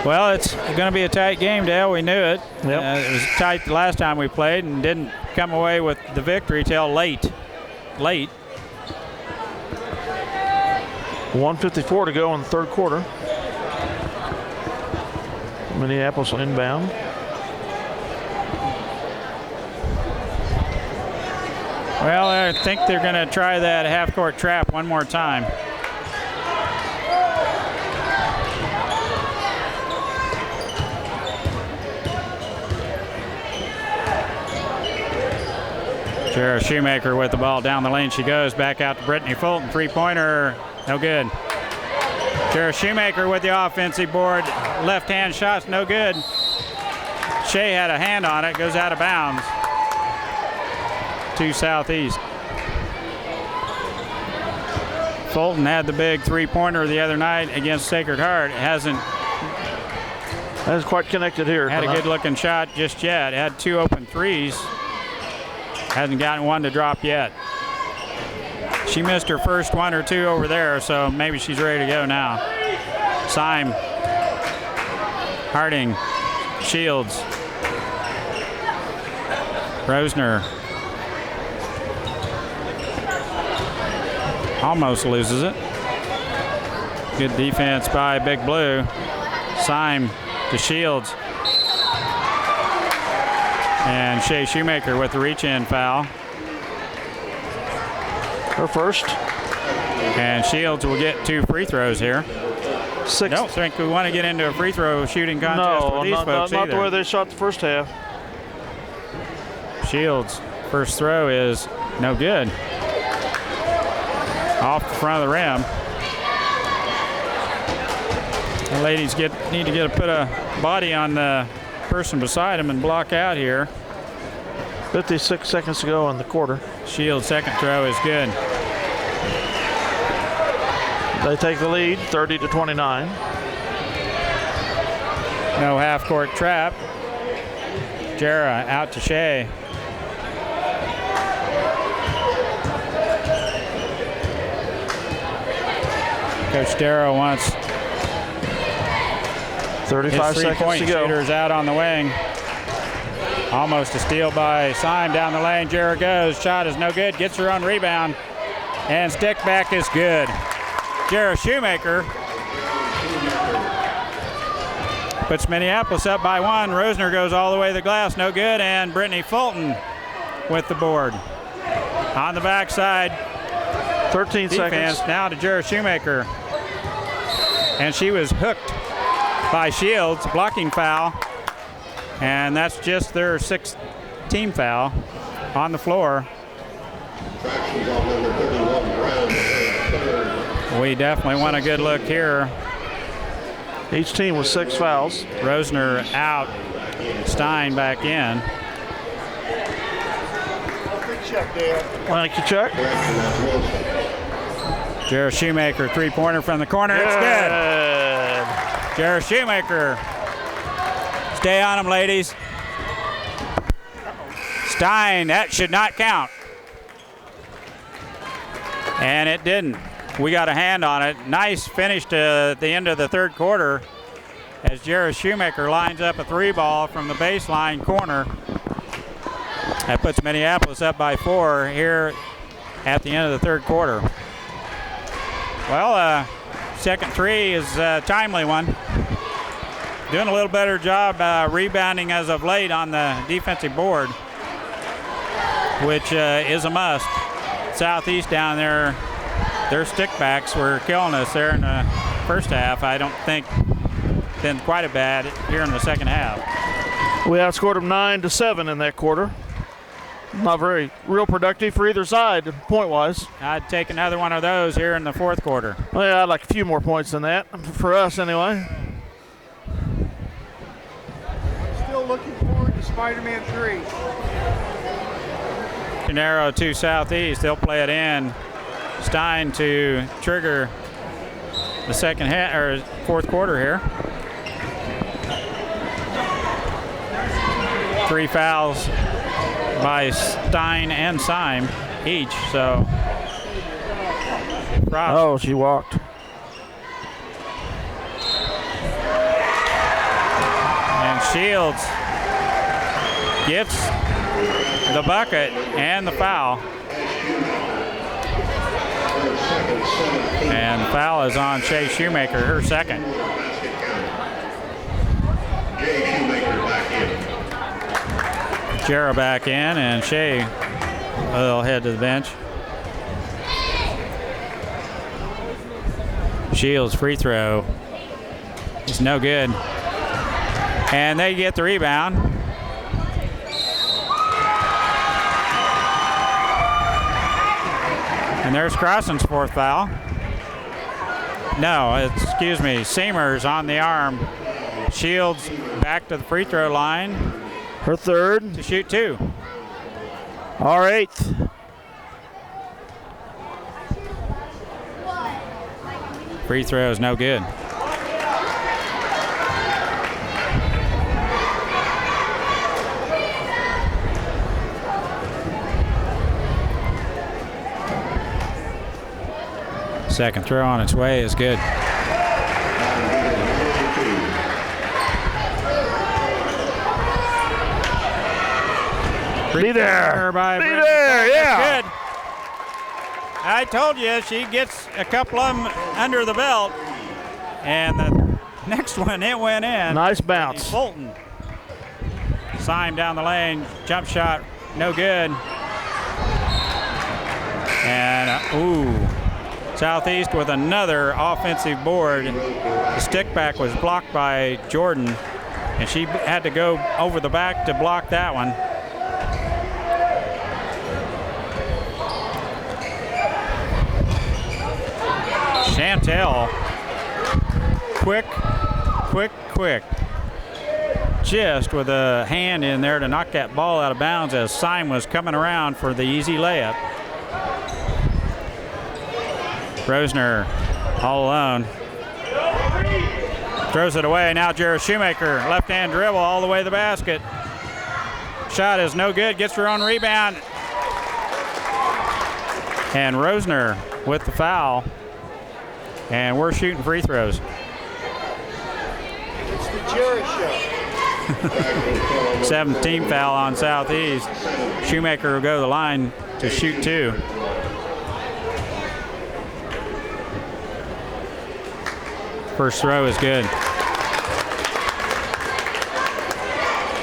Well, it's going to be a tight game, Dale. We knew it. Yep. It was tight the last time we played and didn't come away with the victory till late. 1:54 to go in the third quarter. Minneapolis will inbound. Well, I think they're going to try that half-court trap one more time. Jara Shoemaker with the ball down the lane. She goes back out to Brittany Fulton. Three-pointer, no good. Jara Shoemaker with the offensive board. Left-hand shots, no good. Shea had a hand on it, goes out of bounds to Southeast. Fulton had the big three-pointer the other night against Sacred Heart. Hasn't quite connected here. had a good-looking shot just yet. Had two open threes. Hasn't gotten one to drop yet. She missed her first one or two over there, so maybe she's ready to go now. Syme, Harding, Shields, Rosner. Almost loses it. Good defense by Big Blue. Syme to Shields. And Shea Shoemaker with the reach-in foul. Her first. And Shields will get two free throws here. Six. Don't think we want to get into a free throw shooting contest with these folks not either. the way they shot the first half. Shields' first throw is no good. Off the front of the rim. The ladies need to put a body on the person beside him and block out here. 56 seconds to go in the quarter. Shields' second throw is good. They take the lead, 30-29. No half-court trap. Jara out to Shea. Coach Darrow wants 35 his seconds to go. Shooters out on the wing. Almost a steal by Syme down the lane. Jara goes. Shot is no good. Gets her own rebound. And stick back is good. Jara Shoemaker puts Minneapolis up by one. Rosner goes all the way to the glass. No good. And Brittany Fulton with the board. On the backside. 13 Defense seconds. now to Jara Shoemaker. And she was hooked by Shields. Blocking foul. And that's just their sixth team foul on the floor. We definitely want a good look here. Each team with 6 fouls. Rosner out, Stein back in. Thank you, Chuck. Jared Shoemaker, three-pointer from the corner. It's good. Jared Shoemaker. Stay on him, ladies. Stein, that should not count. And it didn't. We got a hand on it. Nice finish to the end of the third quarter as Jared Shoemaker lines up a 3-ball from the baseline corner. That puts Minneapolis up by 4 here at the end of the third quarter. Well, second 3 is a timely one. Doing a little better job rebounding as of late on the defensive board, which is a must. Southeast down there, their stickbacks were killing us there in the first half. I don't think been quite as bad here in the second half. We outscored them 9-7 in that quarter. Not very real productive for either side, point-wise. I'd take another one of those here in the fourth quarter. Well, yeah, I'd like a few more points than that, for us anyway. Still looking forward to Spider-Man 3. Narrow to Southeast, they'll play it in. Stein to trigger the second half or fourth quarter here. 3 fouls by Stein and Syme each, so. Oh, she walked. And Shields gets the bucket and the foul. And the foul is on Shea Shoemaker, her second. Jarrah back in, and Shea will head to the bench. Shields free throw is no good. And they get the rebound. And there's Crossan's fourth foul. No, excuse me, Seamers on the arm. Shields back to the free throw line. Her third. To shoot 2. Our 8th. Free throw is no good. Second throw on its way is good. Be there. By Be Brittany. there, yeah. Good. I told you she gets a couple of them under the belt. And the next one, it went in. Nice bounce. Fulton. Syme down the lane. Jump shot, no good. And, Southeast with another offensive board. The stick back was blocked by Jordan. And she had to go over the back to block that one. Chantel, quick. Just with a hand in there to knock that ball out of bounds as Syme was coming around for the easy layup. Rosner all alone. Throws it away. Now Jared Shoemaker, left-hand dribble all the way to the basket. Shot is no good, gets her own rebound. And Rosner with the foul. And we're shooting free throws. It's the Jerry Show. 17th foul on Southeast. Shoemaker will go to the line to shoot 2. First throw is good.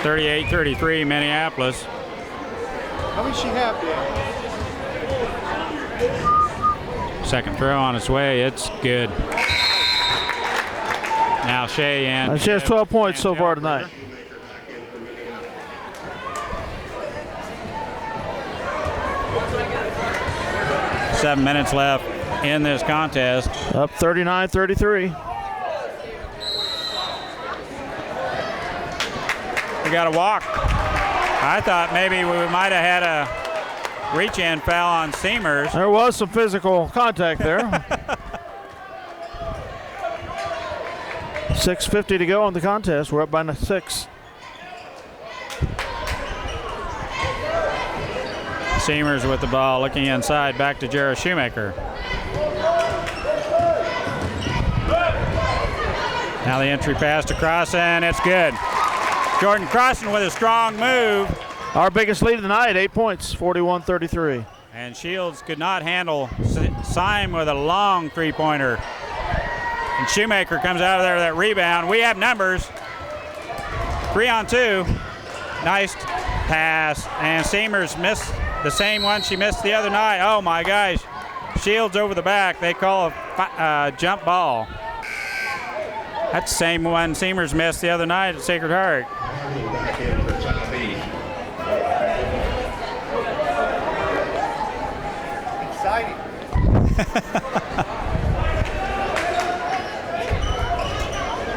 38-33 Minneapolis. How many she have there? Second throw on its way. It's good. Now Shea and She has 12 points so far tonight. Seven minutes left in this contest. Up 39-33. have got a walk. I thought maybe we might have had a reach-in foul on Seamers. There was some physical contact there. 6:50 to go in the contest. We're up by 6. Seamers with the ball, looking inside, back to Jarrah Shoemaker. Now the entry pass to Crossan, it's good. Jordan Crossan with a strong move. Our biggest lead of the night, 8 points, 41-33. And Shields could not handle Syme with a long three-pointer. And Shoemaker comes out of there with that rebound. We have numbers. 3-on-2. Nice pass. And Seamers missed the same one she missed the other night. Oh my gosh. Shields over the back. They call a jump ball. That's the same one Seamers missed the other night at Sacred Heart. Back in for Southeast. Exciting.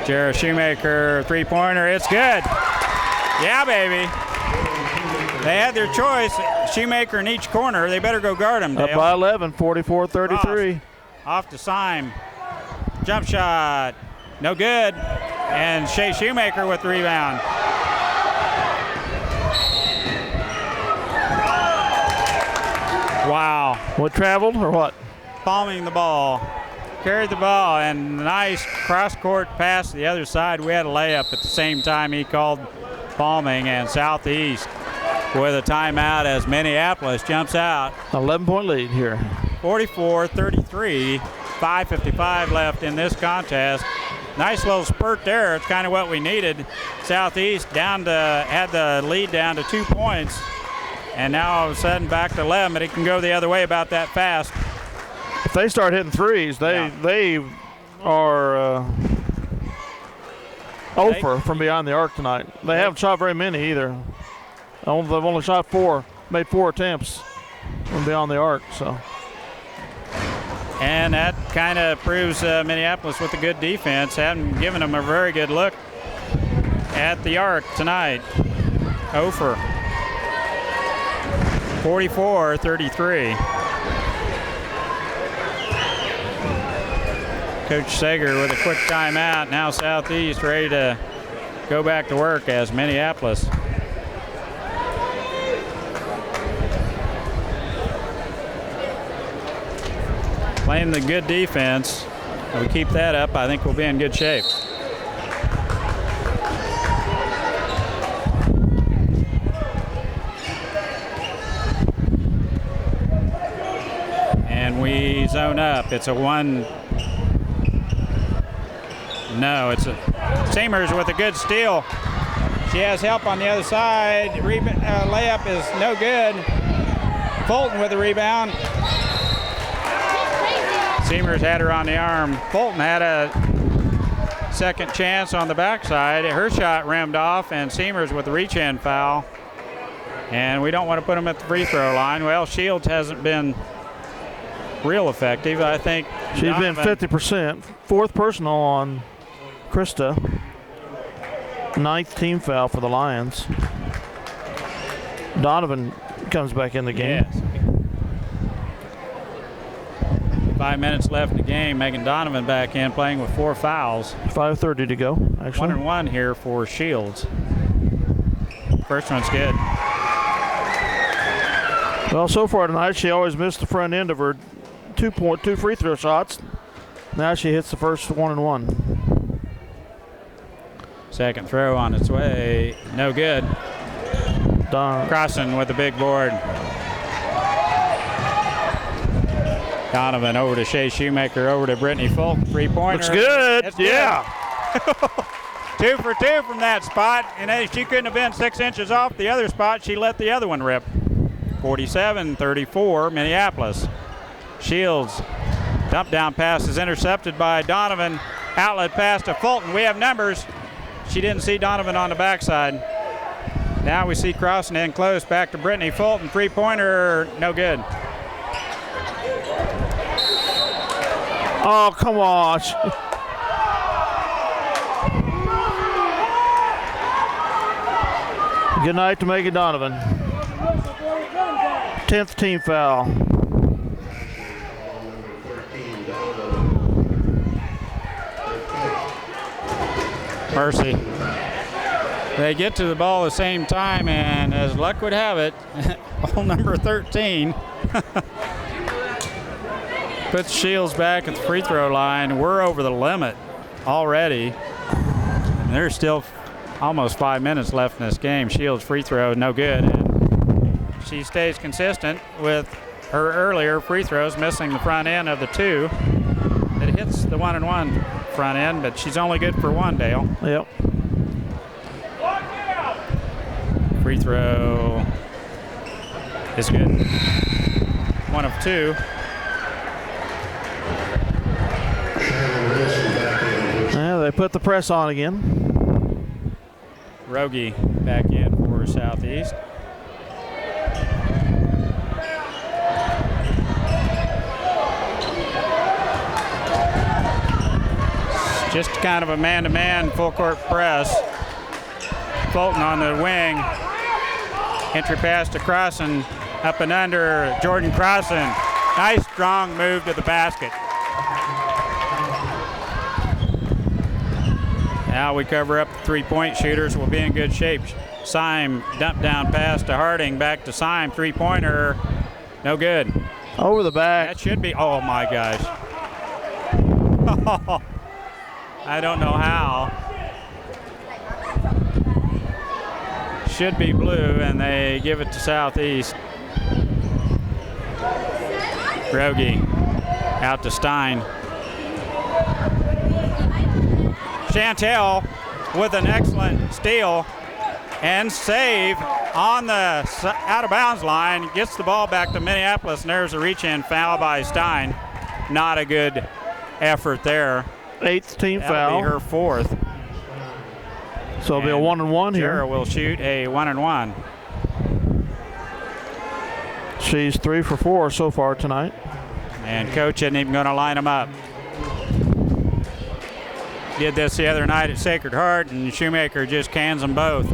Jarrah Shoemaker, three-pointer, it's good. Yeah, baby. They had their choice. Shoemaker in each corner. They better go guard him, Dale. Up by 11, 44-33. Off to Syme. Jump shot. No good. And Shea Shoemaker with the rebound. Wow. What, traveled or what? Palming the ball. Carried the ball, and nice cross-court pass to the other side. We had a layup at the same time he called palming, and Southeast with a timeout as Minneapolis jumps out. 11-point lead here. 44-33, 5:55 left in this contest. Nice little spurt there. It's kind of what we needed. Southeast had the lead down to 2 points, and now all of a sudden back to 11, but it can go the other way about that fast. If they start hitting threes, they are 0 from beyond the arc tonight. They haven't shot very many either. They've only shot 4, made 4 attempts from beyond the arc. So. And that kind of proves Minneapolis with a good defense. Haven't given them a very good look at the arc tonight. 0 for 44-33. Coach Sager with a quick timeout. Now Southeast ready to go back to work as Minneapolis. Playing the good defense. If we keep that up, I think we'll be in good shape. And we zone up. It's a one. No, it's a Seamers with a good steal. She has help on the other side. Layup is no good. Fulton with the rebound. Seamers had her on the arm. Fulton had a second chance on the backside. Her shot rimmed off, and Seamers with the reach-in foul. And we don't want to put them at the free throw line. Well, Shields hasn't been real effective. I think she's been 50%. 4th personal on Krista. 9th team foul for the Lions. Donovan comes back in the game. Yes. 5 minutes left in the game. Megan Donovan back in, playing with 4 fouls. 5:30 to go, actually. 1-1 here for Shields. First one's good. Well, so far tonight, she always missed the front end of her 2 free throw shots. Now she hits the first 1-1. Second throw on its way. No good. Crossan with the big board. Donovan over to Shea Shoemaker, over to Brittany Fulton. Three-pointer. Looks good. It's yeah. Good. 2 for 2 from that spot. And she couldn't have been 6 inches off the other spot. She let the other one rip. 47-34, Minneapolis. Shields. Dump down pass is intercepted by Donovan. Outlet pass to Fulton. We have numbers. She didn't see Donovan on the backside. Now we see Crossan in close. Back to Brittany Fulton. Three-pointer, no good. Oh, come on. Good night to Megan Donovan. 10th team foul. Mercy. They get to the ball at the same time, and as luck would have it, ball number 13 puts Shields back at the free throw line. We're over the limit already. And there's still almost 5 minutes left in this game. Shields free throw, no good. And she stays consistent with her earlier free throws, missing the front end of the two. It hits the 1-and-1 front end, but she's only good for one, Dale. Yep. Free throw is good. 1 of 2. Yeah, they put the press on again. Rogie back in for Southeast. Just kind of a man-to-man full court press. Fulton on the wing. Entry pass to Crossan. Up and under. Jordan Crossan. Nice strong move to the basket. Now we cover up the three-point shooters. We'll be in good shape. Syme dump down pass to Harding. Back to Syme. Three-pointer. No good. Over the back. That should be. Oh my gosh. I don't know how. Should be blue, and they give it to Southeast. Rogie out to Stein. Chantel with an excellent steal and save on the out-of-bounds line. Gets the ball back to Minneapolis, and there's a reach-in foul by Stein. Not a good effort there. 8th team That'll foul. be her 4th. So it'll be a 1-and-1 here. Jara will shoot a 1-and-1. She's 3 for 4 so far tonight. And coach isn't even going to line them up. Did this the other night at Sacred Heart, and Shoemaker just cans them both.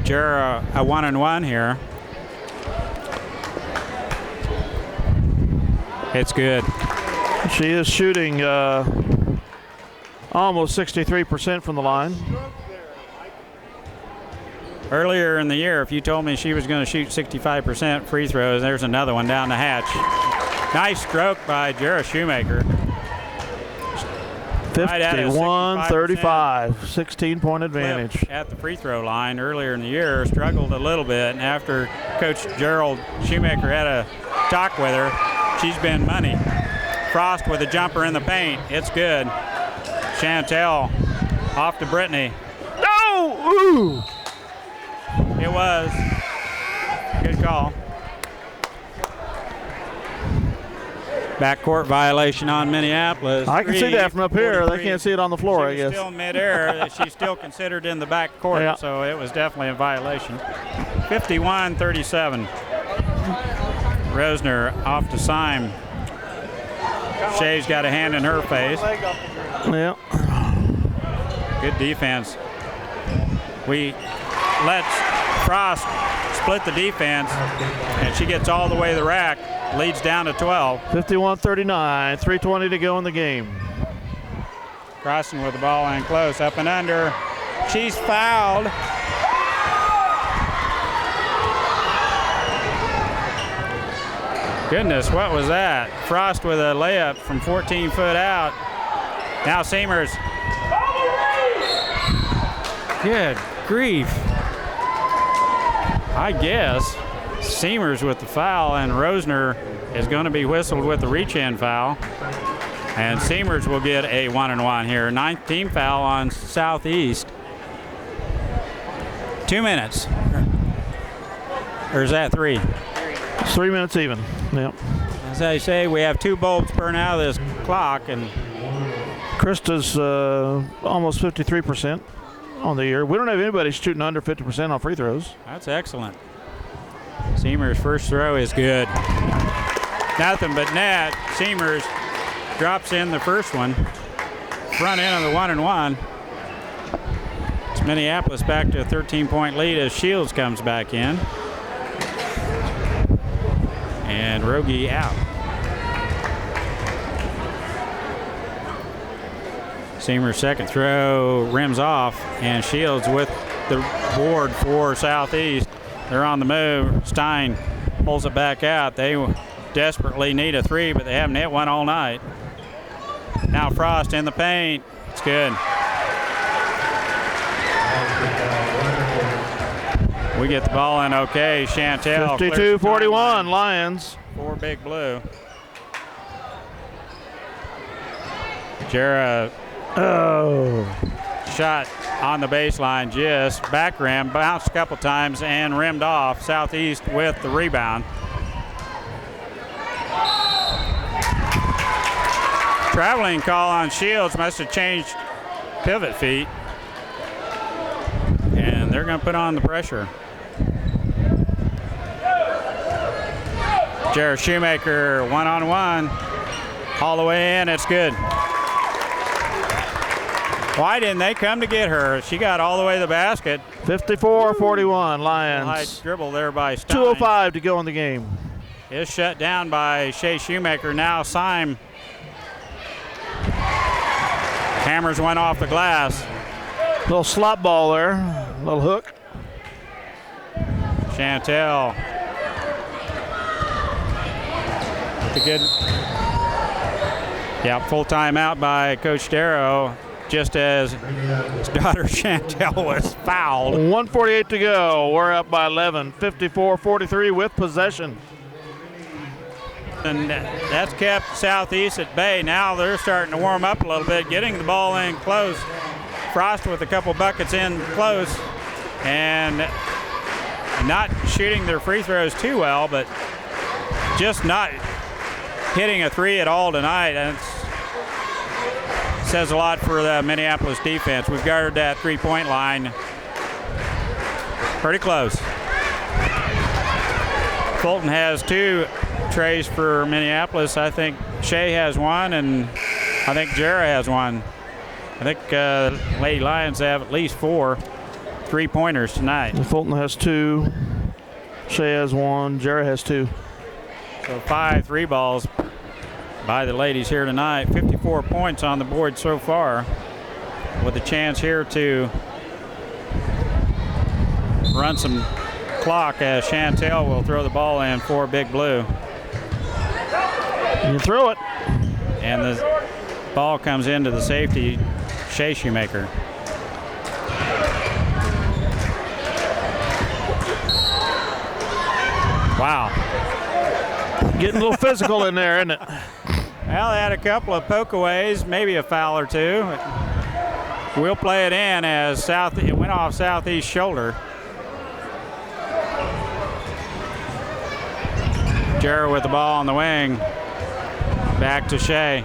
Jara a 1-and-1 here. It's good. She is shooting almost 63% from the line. Earlier in the year, if you told me she was going to shoot 65% free throws, there's another one down the hatch. Nice stroke by Jara Shoemaker. 51-35, 16-point advantage. At the free throw line earlier in the year, struggled a little bit, and after Coach Gerald Shoemaker had a talk with her, she's been money. Frost with a jumper in the paint. It's good. Chantel off to Brittany. No! Ooh! It was. Good call. Backcourt violation on Minneapolis. I can see that from up here. 43. They can't see it on the floor, I guess. Still midair. She's still considered in the backcourt, Yeah. so it was definitely a violation. 51-37. Rosner off to Syme. Shea's got a hand in her face. Yeah. Good defense. We let Frost split the defense, and she gets all the way to the rack. Leads down to 12. 51-39, 3:20 to go in the game. Crossing with the ball in close, up and under. She's fouled. Goodness, what was that? Frost with a layup from 14 foot out. Now Seamers. Good grief. I guess Seamers with the foul, and Rosner is going to be whistled with the reach-in foul. And Seamers will get a 1-and-1 here. 9th team foul on Southeast. 2 minutes. Or is that 3? It's 3 minutes even. Yep. As I say, we have 2 bulbs burn out of this clock, and Krista's almost 53% on the year. We don't have anybody shooting under 50% on free throws. that's excellent. Seamers' first throw is good. Nothing but net. Seamers drops in the first one. Front end of the 1-and-1. It's Minneapolis back to a 13-point lead as Shields comes back in. And Rogie out. Seamer's second throw rims off, and Shields with the board for Southeast. They're on the move. Stein pulls it back out. They desperately need a three, but they haven't hit one all night. Now Frost in the paint. It's good. We get the ball in okay. Chantel. 52-41 Lions. For Big Blue. Jara shot on the baseline, just back rim, bounced a couple times and rimmed off. Southeast with the rebound. Traveling call on Shields, must have changed pivot feet. And they're going to put on the pressure. Jared Shoemaker one-on-one. All the way in, it's good. Why didn't they come to get her? She got all the way to the basket. 54-41 Lions. Nice dribble there by Stein. 2:05 to go in the game. Is shut down by Shea Shoemaker. Now Syme hammers one off the glass. Little slop ball there. Little hook. Chantel. With a good. Yeah, full timeout by Coach Darrow, just as his daughter Chantel was fouled. 1:48 to go. We're up by 11. 54-43 with possession. And that's kept Southeast at bay. Now they're starting to warm up a little bit, getting the ball in close. Frost with a couple buckets in close and not shooting their free throws too well, but just not hitting a three at all tonight. And it says a lot for the Minneapolis defense. We've guarded that three-point line pretty close. Fulton has two trays for Minneapolis. I think Shea has one, and I think Jara has one. I think Lady Lions have at least 4 3-pointers tonight. Fulton has 2. Shea has 1. Jara has 2. So 5 3 balls by the ladies here tonight. 54 points on the board so far, with a chance here to run some clock as Chantel will throw the ball in for Big Blue. You throw it. And the ball comes into the safety, Shea Shoemaker. Wow. Getting a little physical in there, isn't it? Well, they had a couple of pokeaways, maybe a foul or two. We'll play it in as it went off Southeast's shoulder. Jarrett with the ball on the wing. Back to Shea.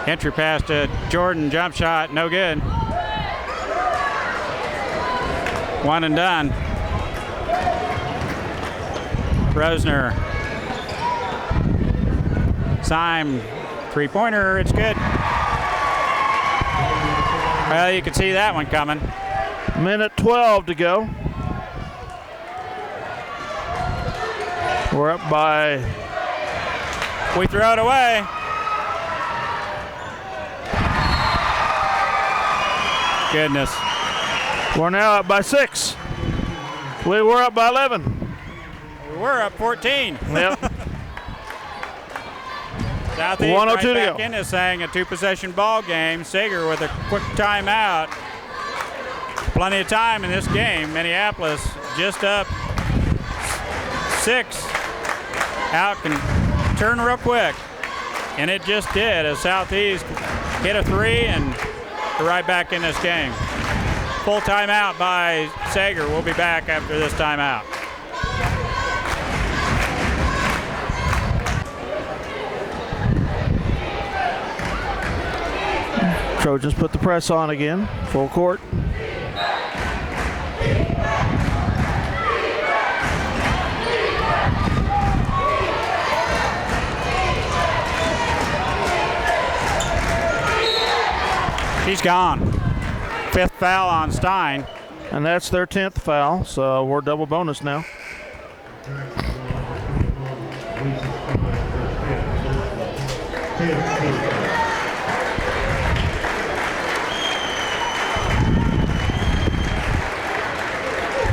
Entry pass to Jordan, jump shot, no good. One and done. Rosner. Syme, three-pointer, it's good. Well, you can see that one coming. Minute 12 to go. We're up by. We throw it away. Goodness. We're now up by 6. We were up by 11. We were up 14. Yep. Southeast 1:02 right to back go. into saying a 2-possession ball game. Sager with a quick timeout. Plenty of time in this game. Minneapolis just up 6. Out can turn real quick. And it just did as Southeast hit a 3 and they're right back in this game. Full timeout by Sager. We'll be back after this timeout. Trojans put the press on again. Full court. He's gone. 5th foul on Stein. And that's their 10th foul, so we're double bonus now.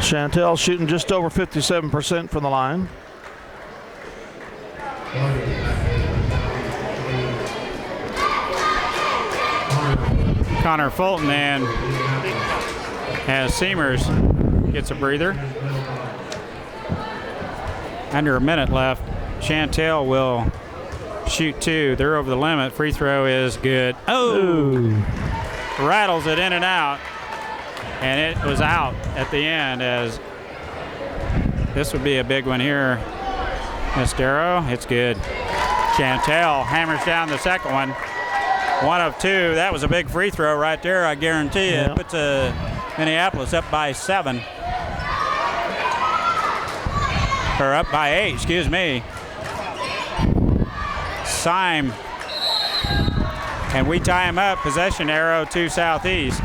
Chantel shooting just over 57% from the line. Connor Fulton and as Seamers gets a breather. Under a minute left. Chantel will shoot 2. They're over the limit. Free throw is good. Oh! Rattles it in and out. And it was out at the end, as this would be a big one here. Miss Darrow, it's good. Chantel hammers down the second one. 1 of 2. That was a big free throw right there, I guarantee you. Yeah. It puts Minneapolis up by 7. Or up by 8, excuse me. Syme. And we tie him up. Possession arrow to Southeast.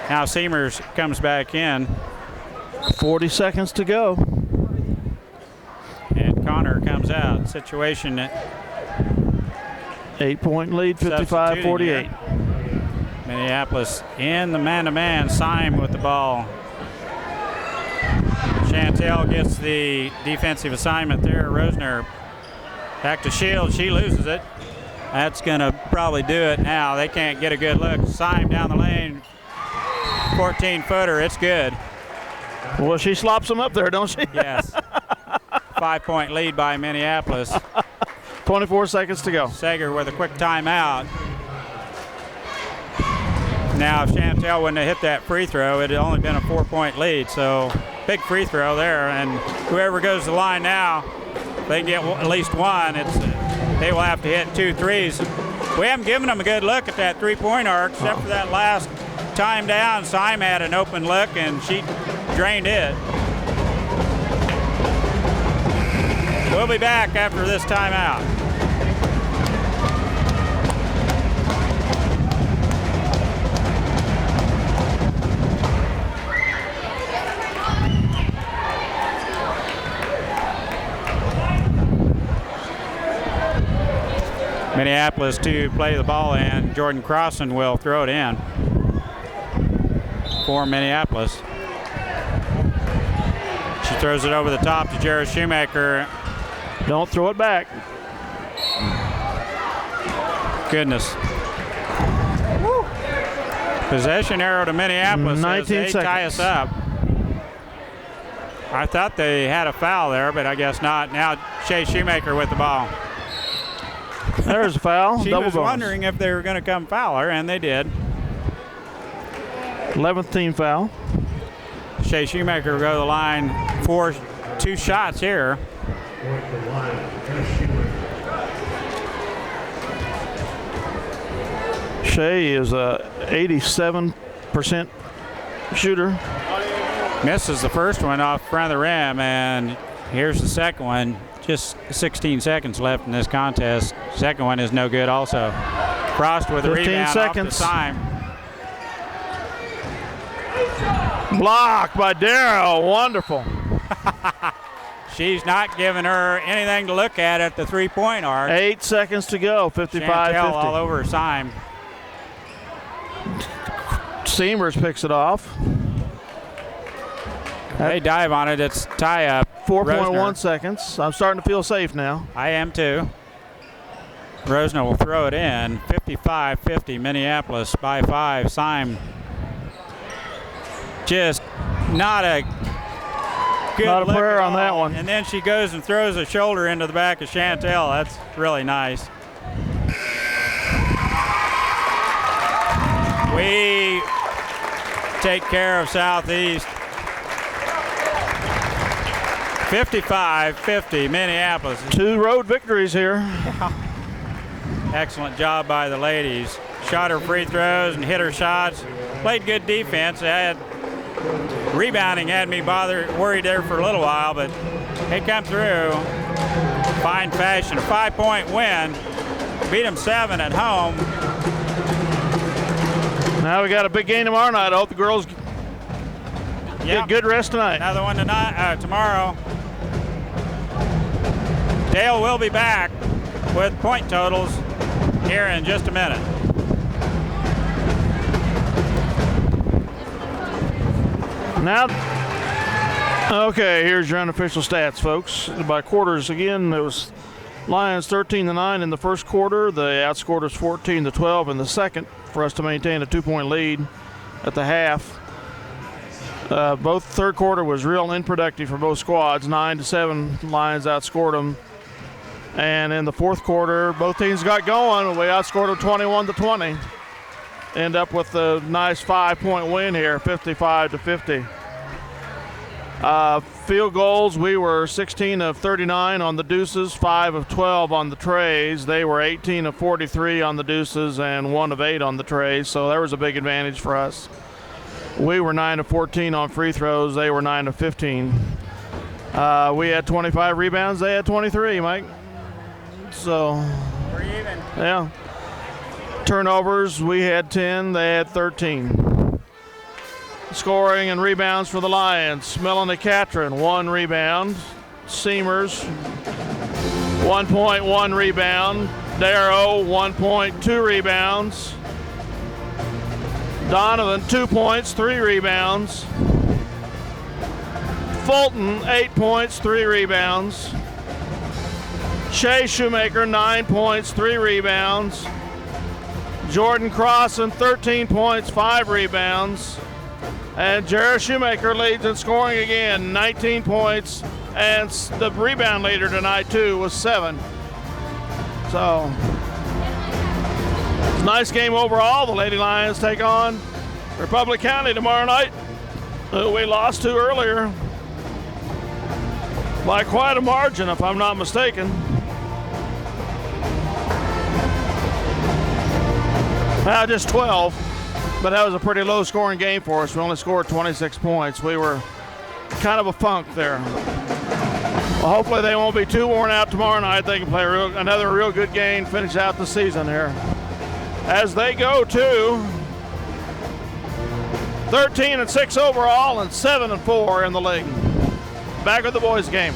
Now Seamers comes back in. 40 seconds to go. And Connor comes out. Situation 8-point lead, 55-48. Minneapolis in the man-to-man. Syme with the ball. Chantel gets the defensive assignment there. Rosner back to Shields. She loses it. That's going to probably do it now. They can't get a good look. Syme down the lane. 14-footer. It's good. Well, she slops them up there, don't she? Yes. 5-point lead by Minneapolis. 24 seconds to go. Sager with a quick timeout. Now, if Chantel wouldn't have hit that free throw, it had only been a 4-point lead. So, big free throw there. And whoever goes to the line now, they get at least one. They will have to hit 2 threes. We haven't given them a good look at that three-point arc, except for that last time down. Syme had an open look, and she drained it. We'll be back after this timeout. Minneapolis to play the ball, and Jordan Crossan will throw it in for Minneapolis. She throws it over the top to Jared Shoemaker. Don't throw it back. Goodness. Woo. Possession arrow to Minneapolis. 19 as they tie seconds. us up. I thought they had a foul there, but I guess not. Now Shea Shoemaker with the ball. There's a foul. She Double was bonus. wondering if they were going to come foul her, and they did. 11th team foul. Shea Shoemaker will go to the line for 2 shots here. Shea is a 87% shooter. Misses the first one off front of the rim, and here's the second one. Just 16 seconds left in this contest. Second one is no good also. Frost with a 15 rebound seconds. off the Syme. Blocked by Darrow. Wonderful. She's not giving her anything to look at the three-point arc. 8 seconds to go. 55-50. Chantel all over Syme. Seamers picks it off. They dive on it. It's tie up. 4.1 Rosner. seconds. I'm starting to feel safe now. I am too. Rosner will throw it in. 55-50. Minneapolis by 5. Syme just not a good Not a look prayer at on that all. one. And then she goes and throws a shoulder into the back of Chantel. That's really nice. We take care of Southeast. 55-50, Minneapolis. 2 road victories here. Excellent job by the ladies. Shot her free throws and hit her shots. Played good defense. Rebounding had me worried there for a little while, but they come through. Fine fashion. A 5-point win. Beat them 7 at home. Now we got a big game tomorrow night. I hope the girls Yep. Good rest tonight. Another one tonight, tomorrow. Dale will be back with point totals here in just a minute. Now, okay, here's your unofficial stats, folks. By quarters again, it was Lions 13-9 in the first quarter. They outscored us 14-12 in the second for us to maintain a 2-point lead at the half. Both third quarter was real unproductive for both squads. 9-7, Lions outscored them. And in the fourth quarter, both teams got going. We outscored them 21-20. End up with a nice 5-point win here, 55-50. Field goals, we were 16 of 39 on the deuces, 5 of 12 on the trays. They were 18 of 43 on the deuces and 1 of 8 on the trays, so there was a big advantage for us. We were 9 of 14 on free throws. They were 9 of 15. We had 25 rebounds. They had 23, Mike. So, We're even. yeah. Turnovers, we had 10. They had 13. Scoring and rebounds for the Lions. Melanie Catron, 1 rebound. Seamers, 1.1 rebound. Darrow, 1.2 rebounds. Donovan, 2 points, 3 rebounds. Fulton, 8 points, 3 rebounds. Shea Shoemaker, 9 points, 3 rebounds. Jordan Crossan, 13 points, 5 rebounds. And Jared Shoemaker leads in scoring again, 19 points. And the rebound leader tonight, too, was 7. So, it's a nice game overall. The Lady Lions take on Republic County tomorrow night, who we lost to earlier by quite a margin, if I'm not mistaken. Well, just 12, but that was a pretty low-scoring game for us. We only scored 26 points. We were kind of a funk there. Well, hopefully they won't be too worn out tomorrow night. They can play another real good game, finish out the season here. As they go to 13-6 overall and 7-4 in the league. Back with the boys game.